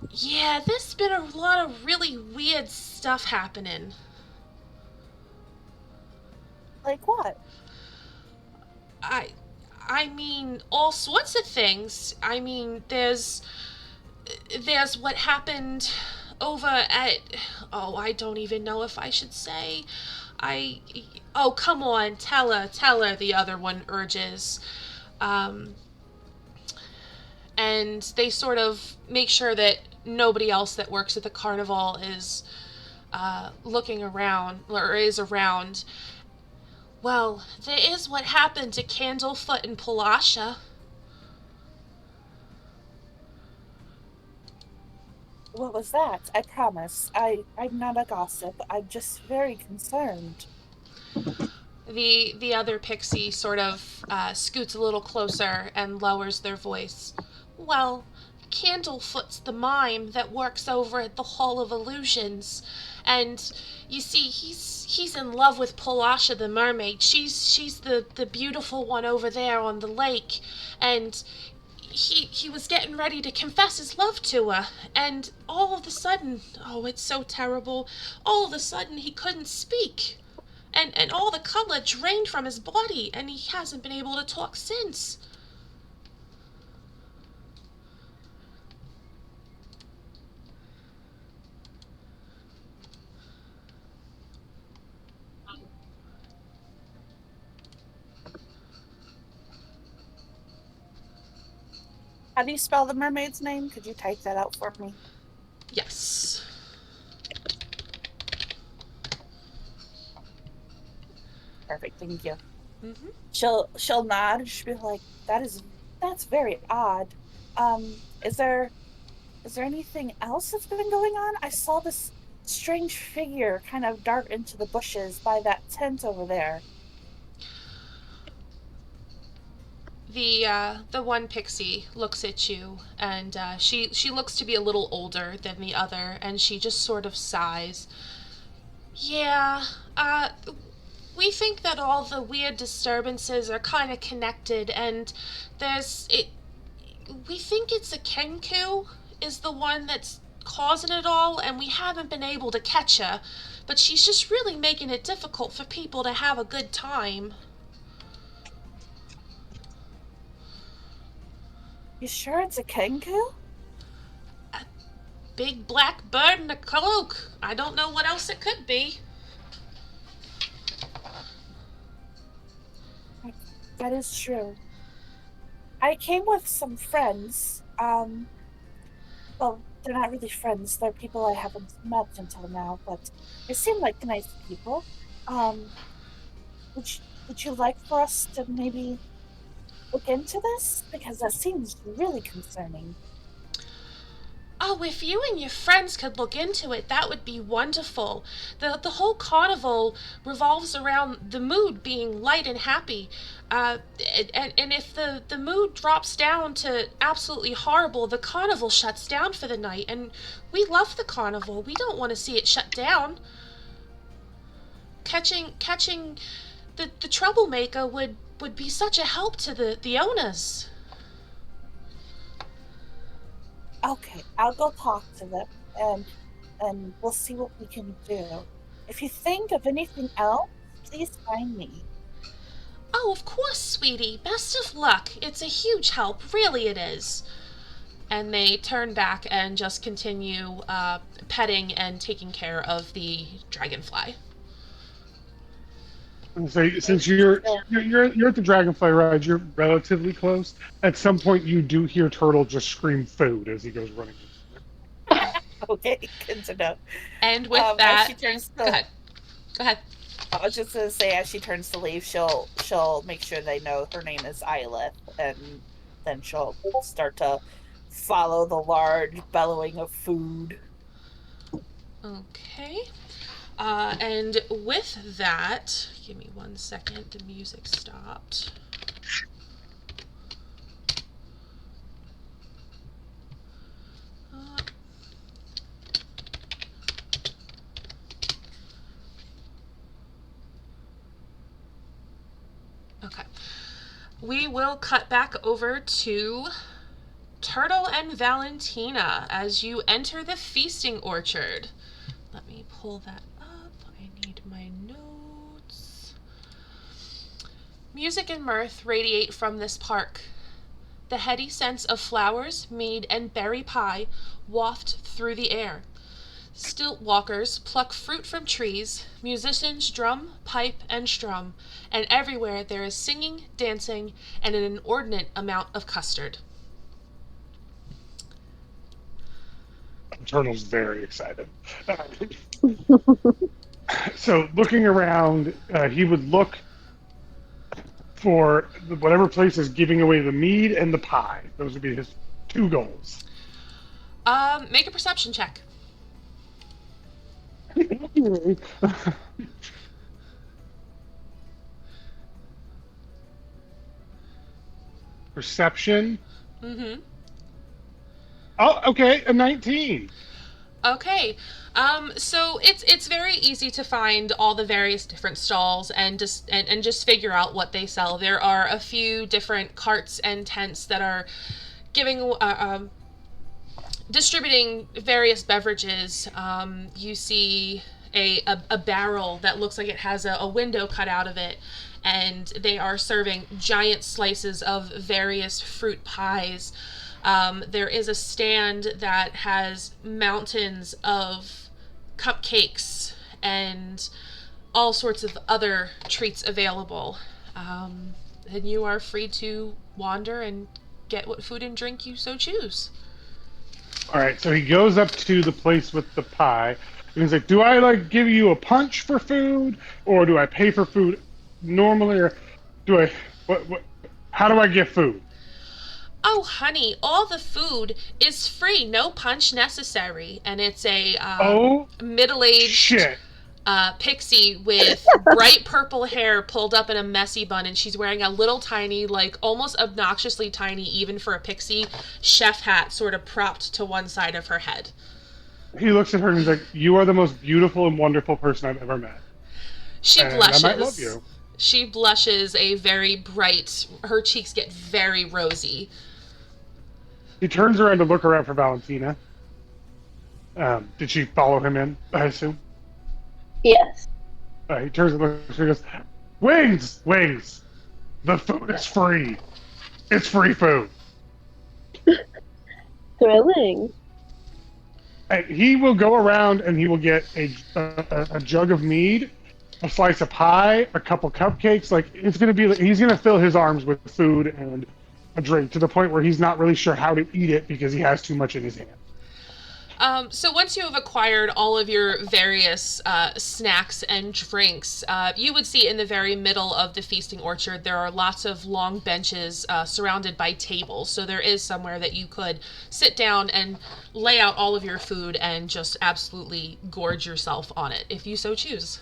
"Yeah, there's been a lot of really weird stuff happening." Like what? I I mean all sorts of things. I mean, there's what happened over at, oh, I don't even know if I should say. I Oh, come on, tell her, the other one urges. Um and they sort of make sure that nobody else that works at the carnival is looking around or is around. Well, there is what happened to Candlefoot and Palasha. What was that? I promise. I'm not a gossip. I'm just very concerned. The other pixie sort of scoots a little closer and lowers their voice. Well, Candlefoot's the mime that works over at the Hall of Illusions, and you see, he's in love with Palasha the mermaid. She's the beautiful one over there on the lake, and he was getting ready to confess his love to her, and all of a sudden, oh, it's so terrible. All of a sudden, he couldn't speak. And all the color drained from his body, and he hasn't been able to talk since. How do you spell the mermaid's name? Could you type that out for me? Yes. Perfect, thank you. Mm-hmm. She'll nod. She'll be like, that's very odd. Is there anything else that's been going on? I saw this strange figure kind of dart into the bushes by that tent over there. The one pixie looks at you, and she looks to be a little older than the other, and she just sort of sighs. Yeah, we think that all the weird disturbances are kind of connected, and there's it. We think it's a Kenku is the one that's causing it all, and we haven't been able to catch her, but she's just really making it difficult for people to have a good time. You sure it's a kenku? Big black bird in a cloak. I don't know what else it could be. That is true. I came with some friends. Well, they're not really friends. They're people I haven't met until now, but they seem like nice people. Um, would you like for us to maybe look into this? Because that seems really concerning. Oh, if you and your friends could look into it, that would be wonderful. The whole carnival revolves around the mood being light and happy. Uh, and if the mood drops down to absolutely horrible, the carnival shuts down for the night. And we love the carnival. We don't want to see it shut down. Catching the troublemaker would be such a help to the owners. Okay, I'll go talk to them, and we'll see what we can do. If you think of anything else, please find me. Oh, of course, sweetie. Best of luck. It's a huge help. Really, it is. And they turn back and just continue petting and taking care of the dragonfly. So since you're at the Dragonfly ride, you're relatively close. At some point, you do hear Turtle just scream "food" as he goes running. Okay, good to know. And with As that, she turns go ahead. Go ahead. I was just gonna say, as she turns to leave, she'll make sure they know her name is Isla, and then she'll start to follow the large bellowing of food. Okay. And with that, give me 1 second. The music stopped. Okay. We will cut back over to Turtle and Valentina as you enter the feasting orchard. Let me pull that up. I need my notes. Music and mirth radiate from this park. The heady scents of flowers, mead, and berry pie waft through the air. Stilt walkers pluck fruit from trees, musicians drum, pipe, and strum, and everywhere there is singing, dancing, and an inordinate amount of custard. Turtle's very excited. So looking around, he would look for whatever place is giving away the mead and the pie. Those would be his two goals. Make a perception check. Perception. Mm-hmm. Oh, okay, a 19. Okay. So it's very easy to find all the various different stalls and just figure out what they sell. There are a few different carts and tents that are giving distributing various beverages. You see a barrel that looks like it has a window cut out of it, and they are serving giant slices of various fruit pies. There is a stand that has mountains of cupcakes and all sorts of other treats available. And you are free to wander and get what food and drink you so choose. All right, so he goes up to the place with the pie, and he's like, "Do I like give you a punch for food, or do I pay for food normally, or do I what? How do I get food?" Oh, honey, all the food is free, no punch necessary. And it's a Oh, middle-aged shit! pixie with bright purple hair pulled up in a messy bun, and she's wearing a little tiny, like almost obnoxiously tiny, even for a pixie, chef hat sort of propped to one side of her head. He looks at her and he's like, "You are the most beautiful and wonderful person I've ever met. She And blushes. I might love you." She blushes a very bright, her cheeks get very rosy. He turns around to look around for Valentina. Did she follow him in, I assume? Yes. He turns and looks, he goes, "Wings! Wings! The food is free! It's free food!" Thrilling. And he will go around and he will get a jug of mead, a slice of pie, a couple cupcakes. Like, it's going to be, he's going to fill his arms with food and a drink to the point where he's not really sure how to eat it because he has too much in his hand. So once you have acquired all of your various snacks and drinks, you would see in the very middle of the feasting orchard there are lots of long benches surrounded by tables. So there is somewhere that you could sit down and lay out all of your food and just absolutely gorge yourself on it if you so choose.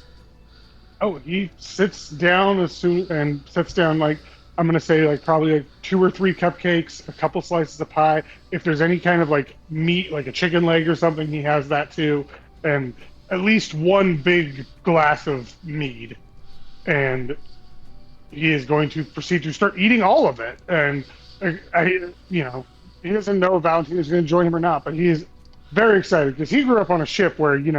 Oh, he sits down like I'm gonna say like probably like 2 or 3 cupcakes, a couple slices of pie. If there's any kind of like meat, like a chicken leg or something, he has that too, and at least one big glass of mead. And he is going to proceed to start eating all of it. And he doesn't know if Valentina is going to join him or not, but he is very excited because he grew up on a ship where you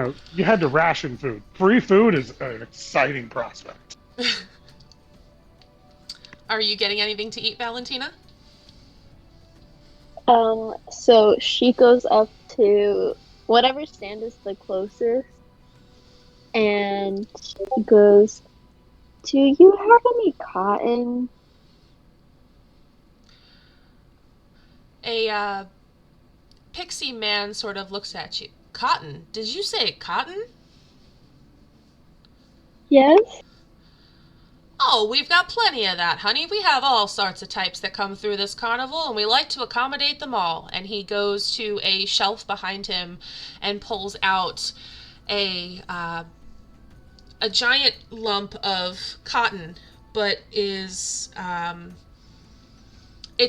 had to ration food. Free food is an exciting prospect. Are you getting anything to eat, Valentina? So she goes up to whatever stand is the closest, and she goes, "Do you have any cotton?" A pixie man sort of looks at you. Cotton? Did you say cotton? Yes. Oh, we've got plenty of that, honey. We have all sorts of types that come through this carnival, and we like to accommodate them all. And he goes to a shelf behind him and pulls out a giant lump of cotton, but it's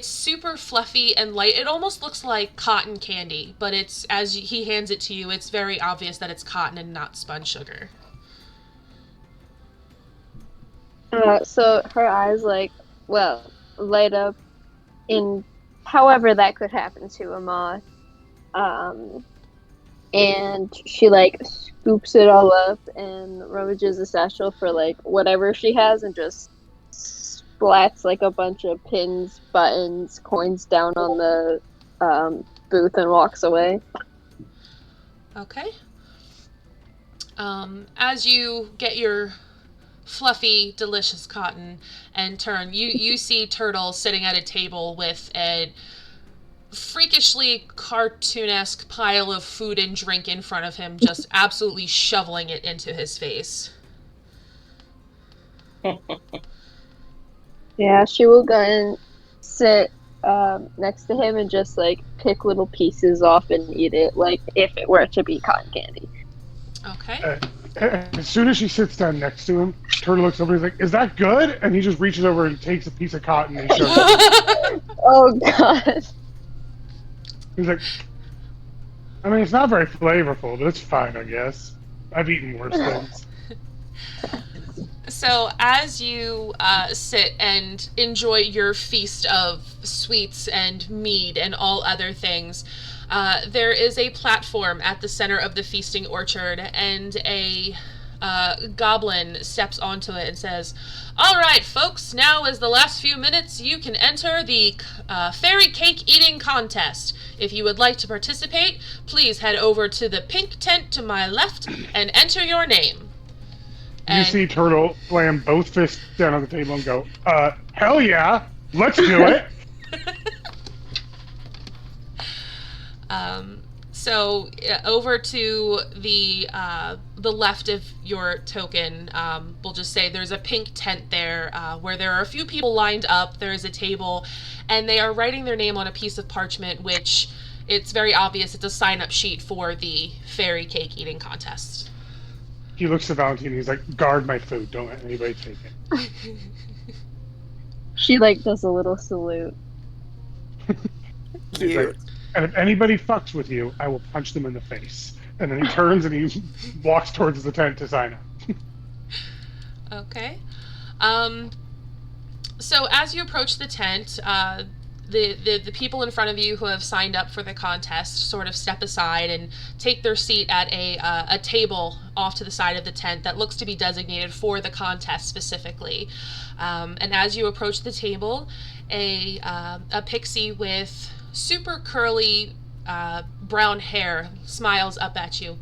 super fluffy and light. It almost looks like cotton candy, but he hands it to you, it's very obvious that it's cotton and not spun sugar. So her eyes light up in however that could happen to a moth. And she scoops it all up and rummages the satchel for whatever she has and just splats a bunch of pins, buttons, coins down on the booth and walks away. Okay. As you get your fluffy, delicious cotton and turn, you see Turtle sitting at a table with a freakishly cartoonesque pile of food and drink in front of him, just absolutely shoveling it into his face. Yeah, she will go and sit next to him and just pick little pieces off and eat it, if it were to be cotton candy. Okay. As soon as she sits down next to him, Turtle looks over and he's like, "Is that good?" And he just reaches over and takes a piece of cotton and shows it. Oh, God. He's like, "I mean, it's not very flavorful, but it's fine, I guess. I've eaten worse things." So as you sit and enjoy your feast of sweets and mead and all other things, there is a platform at the center of the feasting orchard, and a goblin steps onto it and says, "All right, folks, now is the last few minutes. You can enter the fairy cake eating contest. If you would like to participate, please head over to the pink tent to my left and enter your name." You see Turtle slam both fists down on the table and go, "Hell yeah, let's do it." So over to the left of your token, we'll just say there's a pink tent there where there are a few people lined up. There is a table, and they are writing their name on a piece of parchment, which it's very obvious it's a sign-up sheet for the fairy cake eating contest. He looks at Valentina. He's like, "Guard my food. Don't let anybody take it." She does a little salute. He's like, "And if anybody fucks with you, I will punch them in the face." And then he turns and he walks towards the tent to sign up. Okay. So as you approach the tent, the people in front of you who have signed up for the contest sort of step aside and take their seat at a table off to the side of the tent that looks to be designated for the contest specifically. And as you approach the table, a pixie with super curly brown hair smiles up at you.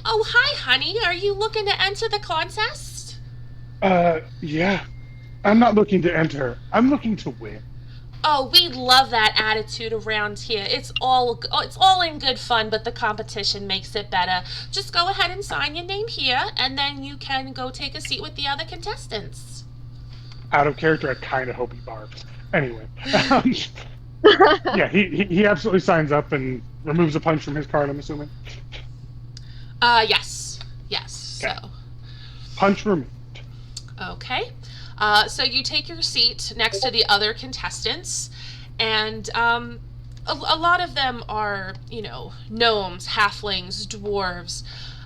"Oh, hi, honey. Are you looking to enter the contest?" Yeah. I'm not looking to enter. I'm looking to win. Oh, we love that attitude around here. It's all in good fun, but the competition makes it better. Just go ahead and sign your name here, and then you can go take a seat with the other contestants. Out of character, I kind of hope he barks. Anyway, yeah, he absolutely signs up and removes a punch from his card, I'm assuming. Yes. Okay. So. Punch removed. Okay. So you take your seat next to the other contestants, and a lot of them are, gnomes, halflings, dwarves.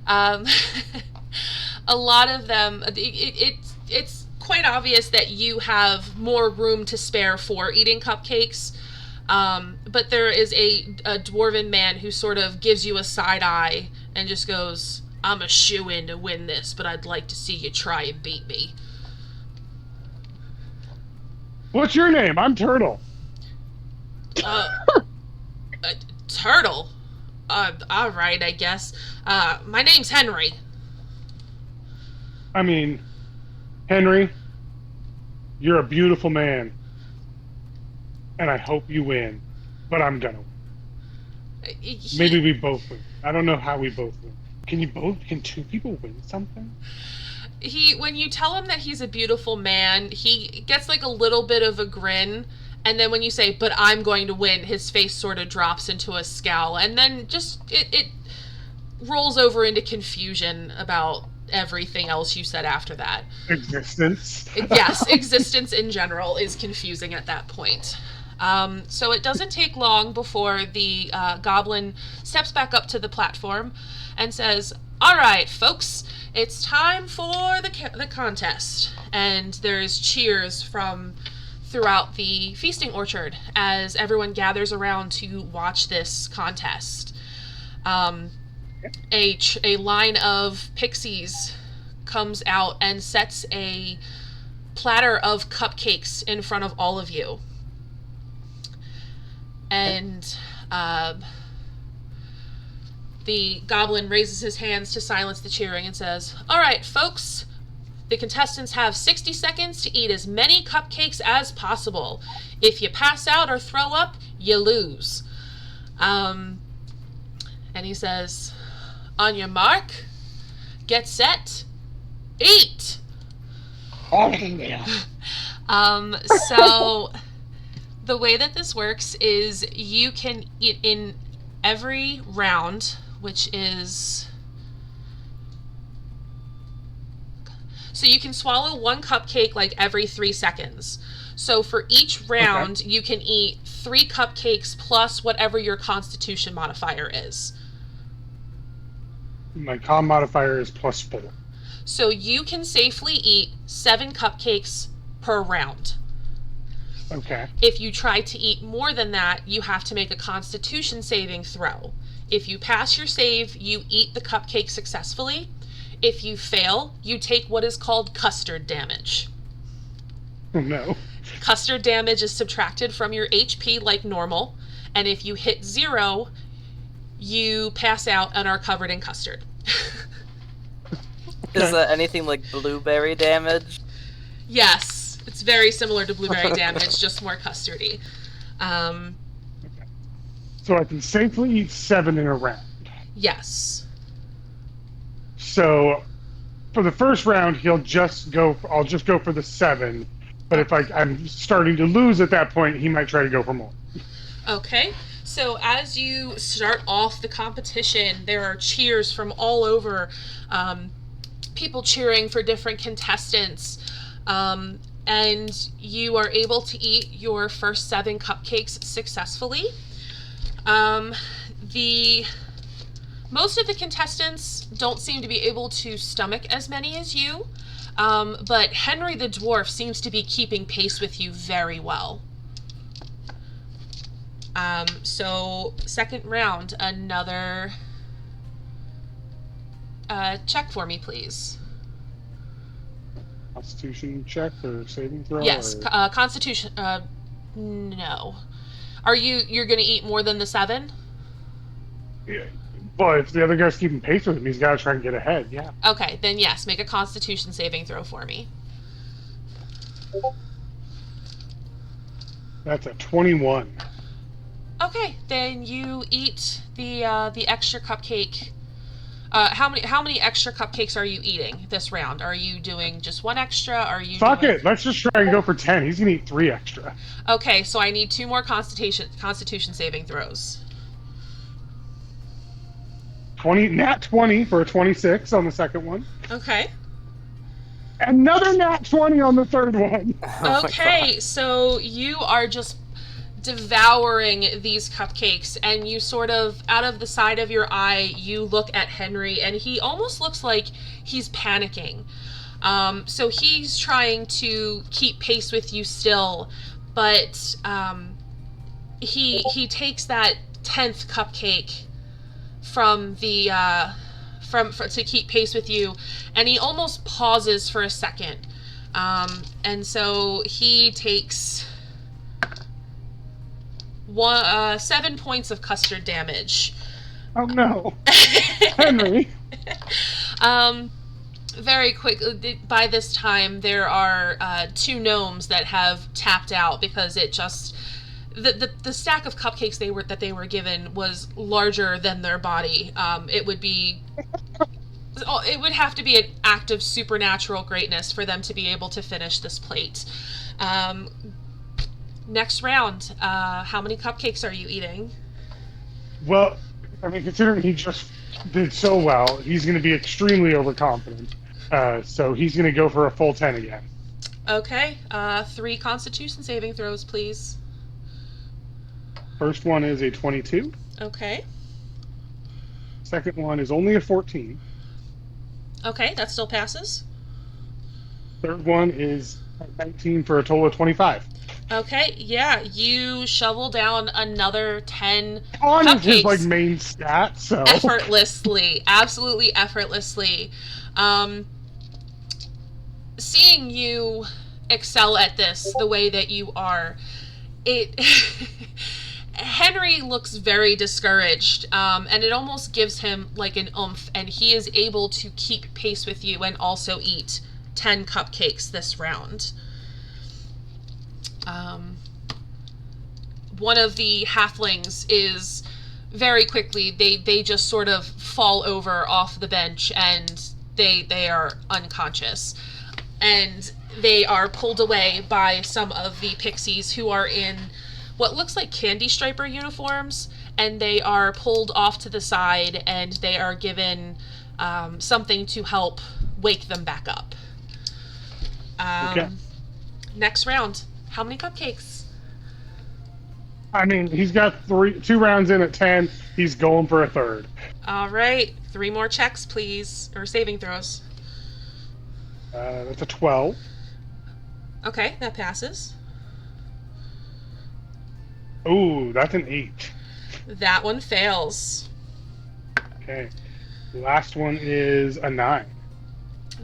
A lot of them, it's quite obvious that you have more room to spare for eating cupcakes. But there is a dwarven man who sort of gives you a side eye and just goes, "I'm a shoo-in to win this, but I'd like to see you try and beat me." What's your name? I'm Turtle. Turtle? Alright, I guess. My name's Henry. I mean, Henry, you're a beautiful man. And I hope you win. But I'm gonna win. Maybe we both win. I don't know how we both win. Can two people win something? When you tell him that he's a beautiful man, he gets like a little bit of a grin, and then when you say, "But I'm going to win," his face sort of drops into a scowl, and then just it rolls over into confusion about everything else you said after that. Existence. Yes, existence in general is confusing at that point. So it doesn't take long before the goblin steps back up to the platform and says, "All right, folks, it's time for the contest." And there's cheers from throughout the feasting orchard as everyone gathers around to watch this contest. A line of pixies comes out and sets a platter of cupcakes in front of all of you. And the goblin raises his hands to silence the cheering and says, "All right, folks, the contestants have 60 seconds to eat as many cupcakes as possible. If you pass out or throw up, you lose." And he says, "On your mark, get set, eat." So the way that this works is you can eat in every round, which is... So you can swallow one cupcake like every 3 seconds. So for each round, you can eat 3 cupcakes plus whatever your constitution modifier is. My con modifier is +4. So you can safely eat 7 cupcakes per round. Okay. If you try to eat more than that, you have to make a constitution saving throw. If you pass your save, you eat the cupcake successfully. If you fail, you take what is called custard damage. Oh no. Custard damage is subtracted from your HP like normal, and if you hit 0, you pass out and are covered in custard. Is that anything like blueberry damage? Yes, it's very similar to blueberry damage, just more custardy. So I can safely eat 7 in a round. Yes. So for the first round, I'll just go for the 7. But if I'm starting to lose at that point, he might try to go for more. Okay. So as you start off the competition, there are cheers from all over, people cheering for different contestants, and you are able to eat your first 7 cupcakes successfully. Most of the contestants don't seem to be able to stomach as many as you, but Henry the dwarf seems to be keeping pace with you very well. So second round, another check for me, please. Constitution check or saving throw? Yes, or... Constitution. No. You're going to eat more than the 7? Yeah. Well, if the other guy's keeping pace with him, he's got to try and get ahead. Yeah. Okay, then yes, make a Constitution saving throw for me. That's a 21. Okay, then you eat the extra cupcake. How many extra cupcakes are you eating this round? Are you doing just one extra? Are you Fuck doing... it. Let's just try and go for 10. He's gonna eat 3 extra. Okay, so I need 2 more Constitution saving throws. Nat 20 for a 26 on the second one. Okay. Another nat 20 on the third one. Oh my Okay, God. so you are just devouring these cupcakes, and you sort of, out of the side of your eye, you look at Henry, and he almost looks like he's panicking. So he's trying to keep pace with you still, but he takes that 10th cupcake from the to keep pace with you, and he almost pauses for a second, and so he takes 7 points of custard damage. Oh no. Henry. Very quick. By this time, there are 2 gnomes that have tapped out because it just the stack of cupcakes that they were given was larger than their body. It would have to be an act of supernatural greatness for them to be able to finish this plate. Next round, how many cupcakes are you eating? Well, I mean, considering he just did so well, he's going to be extremely overconfident. So he's going to go for a full 10 again. Okay, 3 Constitution saving throws, please. First one is a 22. Okay. Second one is only a 14. Okay, that still passes. Third one is a 19 for a total of 25. Okay, yeah, you shovel down another 10 On is his cupcakes main stat, so effortlessly, absolutely effortlessly. Seeing you excel at this the way that you are, it Henry looks very discouraged, and it almost gives him like an oomph, and he is able to keep pace with you and also eat 10 cupcakes this round. One of the halflings is very quickly, they just sort of fall over off the bench, and they are unconscious, and they are pulled away by some of the pixies who are in what looks like candy striper uniforms, and they are pulled off to the side, and they are given something to help wake them back up. okay. Next round, how many cupcakes? I mean, he's got 2 rounds in at 10. He's going for a third. All right, 3 more checks, please, or saving throws. That's a 12. Okay, that passes. Ooh, that's an 8. That one fails. Okay. The last one is a 9.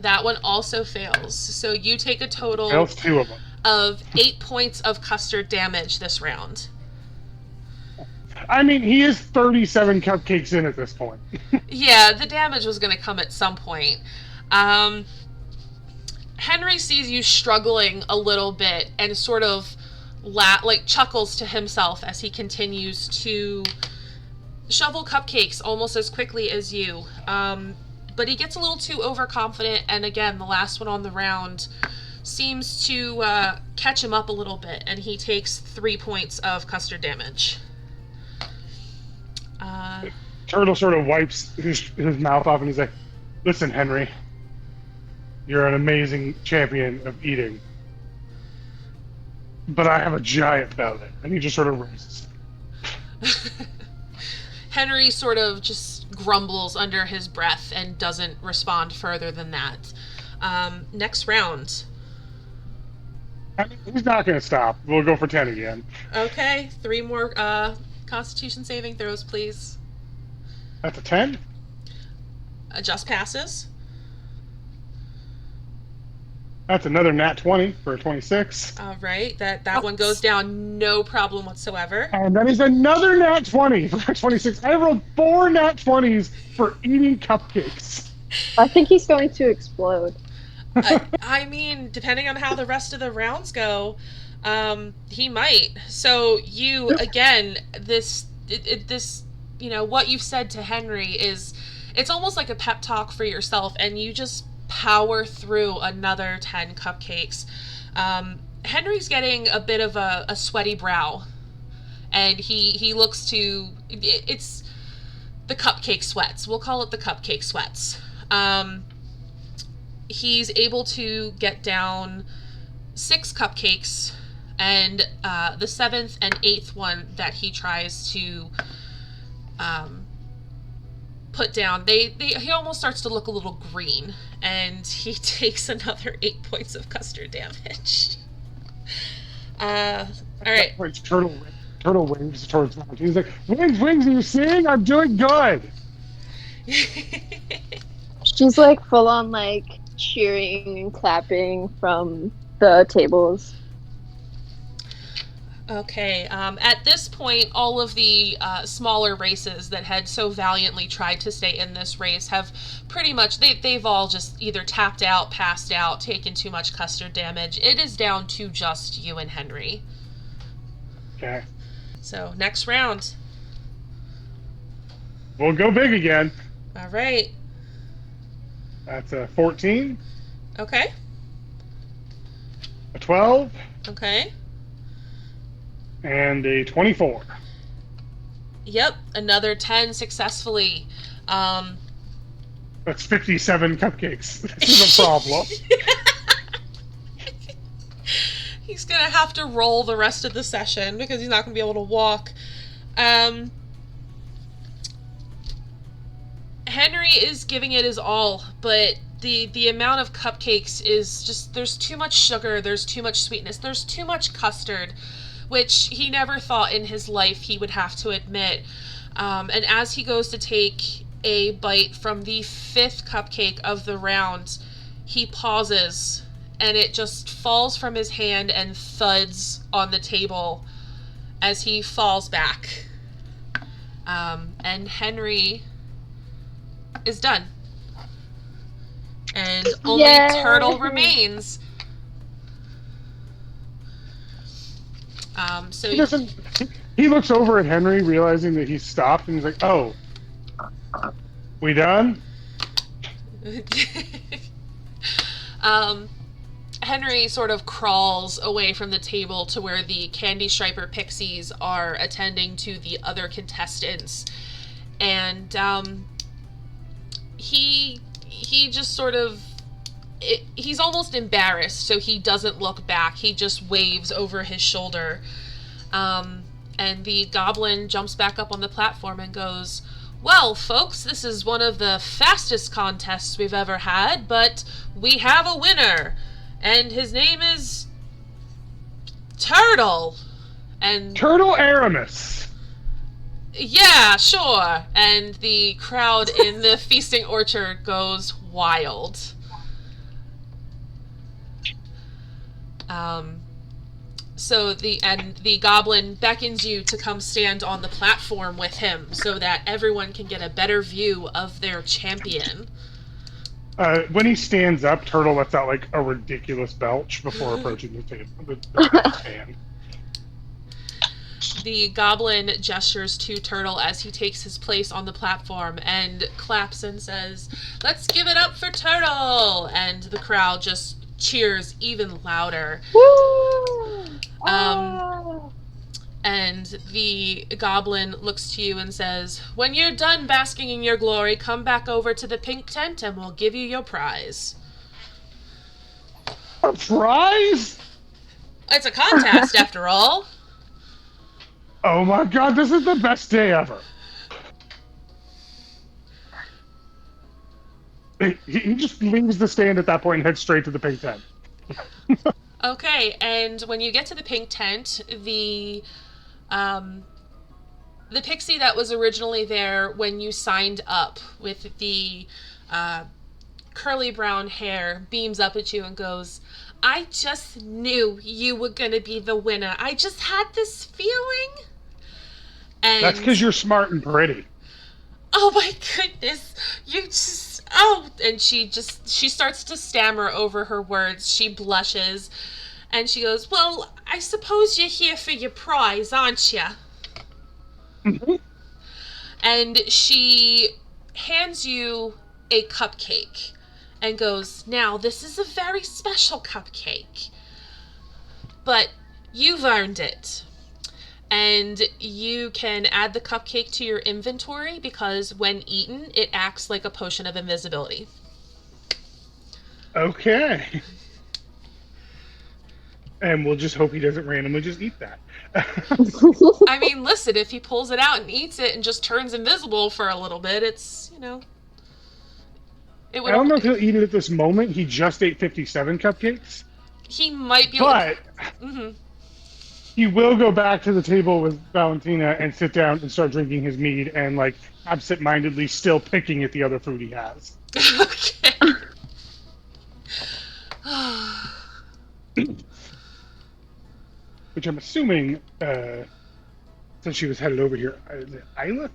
That one also fails. So you take a total Fails 2 of them. of 8 points of custard damage this round. I mean, he is 37 cupcakes in at this point. Yeah, the damage was going to come at some point. Henry sees you struggling a little bit and sort of chuckles to himself as he continues to shovel cupcakes almost as quickly as you. But he gets a little too overconfident, and again, the last one on the round seems to catch him up a little bit, and he takes 3 points of custard damage. Turtle sort of wipes his mouth off and he's like, "Listen, Henry, you're an amazing champion of eating, but I have a giant belly." And he just sort of raises. Henry sort of just grumbles under his breath and doesn't respond further than that. Next round. I mean, he's not going to stop. We'll go for 10 again. Okay, 3 more Constitution saving throws, please. That's a 10. Just passes. That's another nat 20 for a 26. All right, that one goes down, no problem whatsoever. And that is another nat 20 for a 26. I rolled 4 nat 20s for eating cupcakes. I think he's going to explode. I mean, depending on how the rest of the rounds go, He might. So you again, this what you've said to Henry is, it's almost like a pep talk for yourself, and you just power through another 10 cupcakes. Henry's getting a bit of a sweaty brow, and he looks to, it's the cupcake sweats. We'll call it the cupcake sweats. He's able to get down 6 cupcakes, and the 7th and 8th one that he tries to put down, he almost starts to look a little green, and he takes another 8 points of custard damage. All right. Turtle waves towards the mountain. He's like, wings, are you seeing? I'm doing good. She's like full on like cheering and clapping from the tables. Okay, at this point, all of the smaller races that had so valiantly tried to stay in this race have pretty much, they've all just either tapped out, passed out, taken too much custard damage. It is down to just you and Henry. Okay. So, next round. We'll go big again. All right. That's a 14. Okay. A 12. Okay. And a 24. Yep, another 10 successfully. That's 57 cupcakes. This is a problem. He's going to have to roll the rest of the session because he's not going to be able to walk. Henry is giving it his all, but the amount of cupcakes is just, there's too much sugar, there's too much sweetness, there's too much custard, which he never thought in his life he would have to admit. And as he goes to take a bite from the 5th cupcake of the round, he pauses, and it just falls from his hand and thuds on the table as he falls back. And Henry is done. And only Yay! Turtle remains. So He looks over at Henry, realizing that he's stopped, and he's like, "Oh, we done?" Henry sort of crawls away from the table to where the Candy Striper Pixies are attending to the other contestants, and he just sort of, he's almost embarrassed, so he doesn't look back. He just waves over his shoulder, and the goblin jumps back up on the platform and goes, "Well, folks, this is one of the fastest contests we've ever had, but we have a winner, and his name is Turtle." And Turtle Aramis. yeah, sure. And the crowd in the feasting orchard goes wild. So the goblin beckons you to come stand on the platform with him so that everyone can get a better view of their champion. When he stands up, Turtle lets out like a ridiculous belch before approaching the table. The stand. The goblin gestures to Turtle as he takes his place on the platform and claps and says, "Let's give it up for Turtle!" And the crowd just cheers even louder. Woo! And the goblin looks to you and says, "When you're done basking in your glory, come back over to the pink tent and we'll give you your prize." A prize? It's a contest, after all. Oh my god, this is the best day ever. He just leaves the stand at that point and heads straight to the pink tent. Okay, and when you get to the pink tent, the pixie that was originally there when you signed up with the curly brown hair beams up at you and goes, "I just knew you were gonna be the winner. I just had this feeling." And That's because you're smart and pretty. oh my goodness, you just, oh, and she starts to stammer over her words. She blushes, And she goes, "Well, I suppose you're here for your prize, aren't you?" And she hands you a cupcake and goes, "Now, this is a very special cupcake, but you've earned it. And you can add the cupcake to your inventory because when eaten, it acts like a potion of invisibility." Okay. And we'll just hope he doesn't randomly just eat that. I mean, listen, if he pulls it out and eats it and just turns invisible for a little bit, it's, it would I don't know if only... he'll eat it at this moment. He just ate 57 cupcakes. He might be... But Mm-hmm. he will go back to the table with Valentina and sit down and start drinking his mead and, like, absent-mindedly still picking at the other food he has. Okay. Which I'm assuming, since she was headed over here, is it Isla?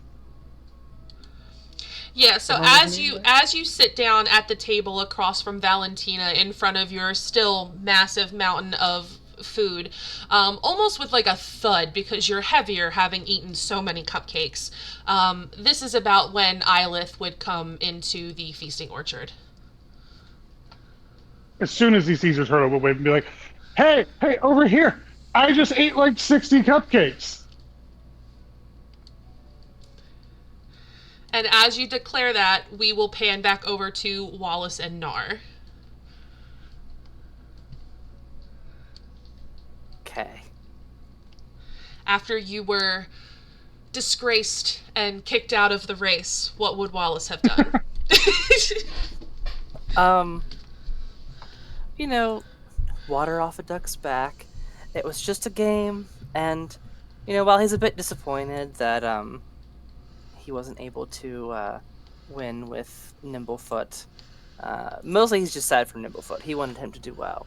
Yeah, so as you sit down at the table across from Valentina in front of your still massive mountain of food, almost with like a thud because you're heavier having eaten so many cupcakes, this is about when Ilith would come into the feasting orchard. As soon as he sees her turtle, we'll wave and be like, hey, over here! I just ate like 60 cupcakes! And as you declare that, we will pan back over to Wallace and Nar. Okay. After you were disgraced and kicked out of the race, what would Wallace have done? Water off a duck's back. It was just a game, and, while he's a bit disappointed that, he wasn't able to, win with Nimblefoot, mostly he's just sad for Nimblefoot. He wanted him to do well.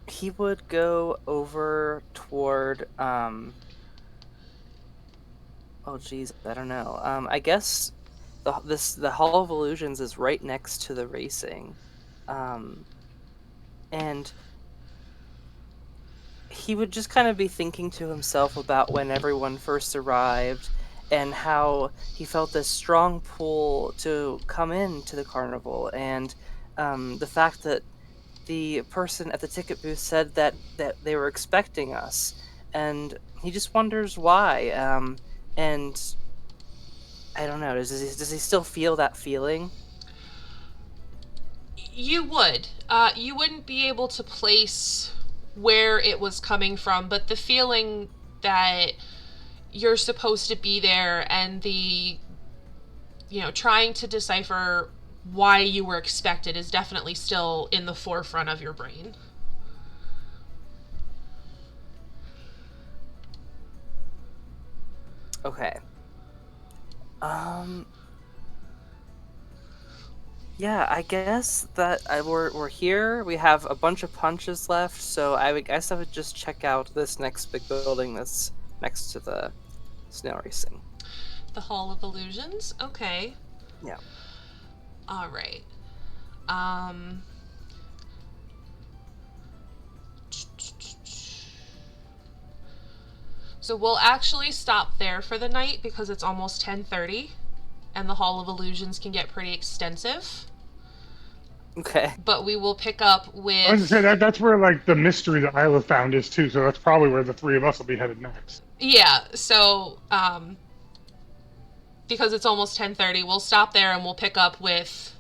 He would go over toward, oh geez, I don't know. I guess the Hall of Illusions is right next to the racing. And he would just kind of be thinking to himself about when everyone first arrived and how he felt this strong pull to come into the carnival, and the fact that the person at the ticket booth said that they were expecting us, and he just wonders why. And I don't know, does he still feel that feeling? You would. You wouldn't be able to place where it was coming from, but the feeling that you're supposed to be there and the, trying to decipher why you were expected is definitely still in the forefront of your brain. Okay. Yeah, I guess that we're here. We have a bunch of punches left, so I guess I would just check out this next big building that's next to the snail racing. The Hall of Illusions? Okay. Yeah. All right. So we'll actually stop there for the night because it's almost 10:30 and the Hall of Illusions can get pretty extensive. Okay. But we will pick up with... I was going to say, that's where, like, the mystery that Isla found is, too, so that's probably where the three of us will be headed next. Yeah, so, because it's almost 10:30, we'll stop there and we'll pick up with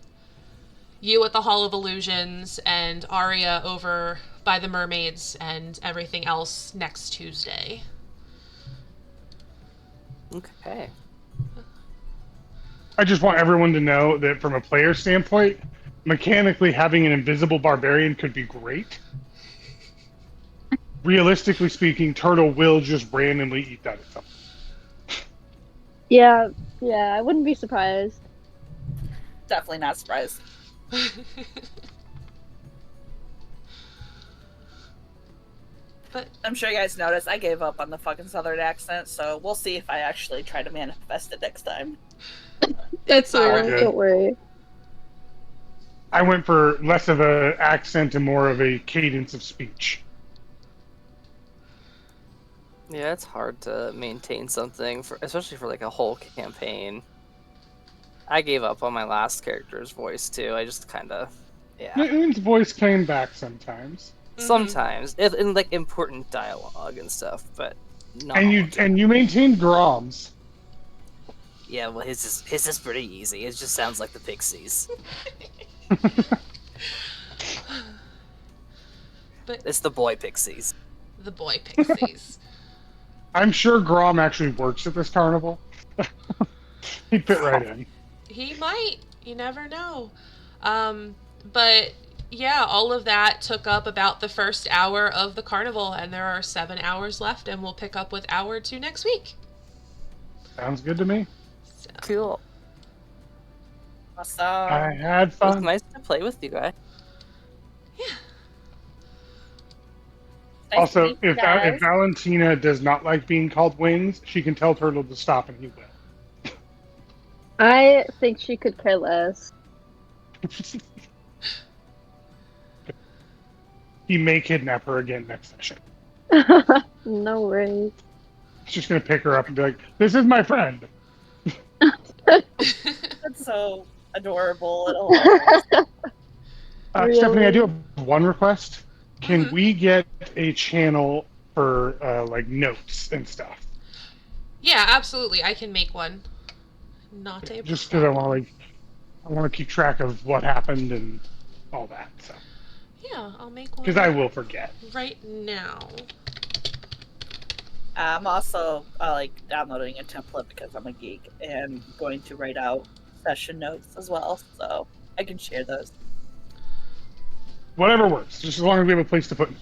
you at the Hall of Illusions and Arya over by the mermaids and everything else next Tuesday. Okay. I just want everyone to know that from a player standpoint, mechanically having an invisible barbarian could be great. Realistically speaking, Turtle will just randomly eat that at some point. Yeah, I wouldn't be surprised. Definitely not surprised. But I'm sure you guys noticed I gave up on the fucking southern accent, so we'll see if I actually try to manifest it next time. That's all alright, good. don't worry. I went for less of an accent and more of a cadence of speech. Yeah, it's hard to maintain something, especially for like a whole campaign. I gave up on my last character's voice too. I just kind of, yeah. Moon's voice came back sometimes. Sometimes, in like important dialogue and stuff, but not. And you maintained Grom's. Yeah, well, his is pretty easy. It just sounds like the Pixies. But It's the boy Pixies. the boy Pixies. I'm sure Grom actually works at this carnival. He'd fit right in. He might. You never know. But yeah, all of that took up about the first hour of the carnival, and there are 7 hours left, and we'll pick up with hour 2 next week. Sounds good to me. So, Cool. Awesome. I had It was fun. nice to play with you guys. yeah. Nice to Also, meet you if guys. Valentina does not like being called Wings, she can tell Turtle to stop and he will. I think she could care less. He may kidnap her again next session. No worries. He's just going to pick her up and be like, "This is my friend." That's so adorable and hilarious. Really? Stephanie, I do have one request. Can Mhm. we get a channel for like notes and stuff? Yeah, absolutely. I can make one. Not a Just because I problem. want to keep track of what happened and all that. So, Yeah, I'll make one because I will forget. right now. I'm also like downloading a template because I'm a geek and going to write out session notes as well, so I can share those. Whatever works, just as long as we have a place to put them.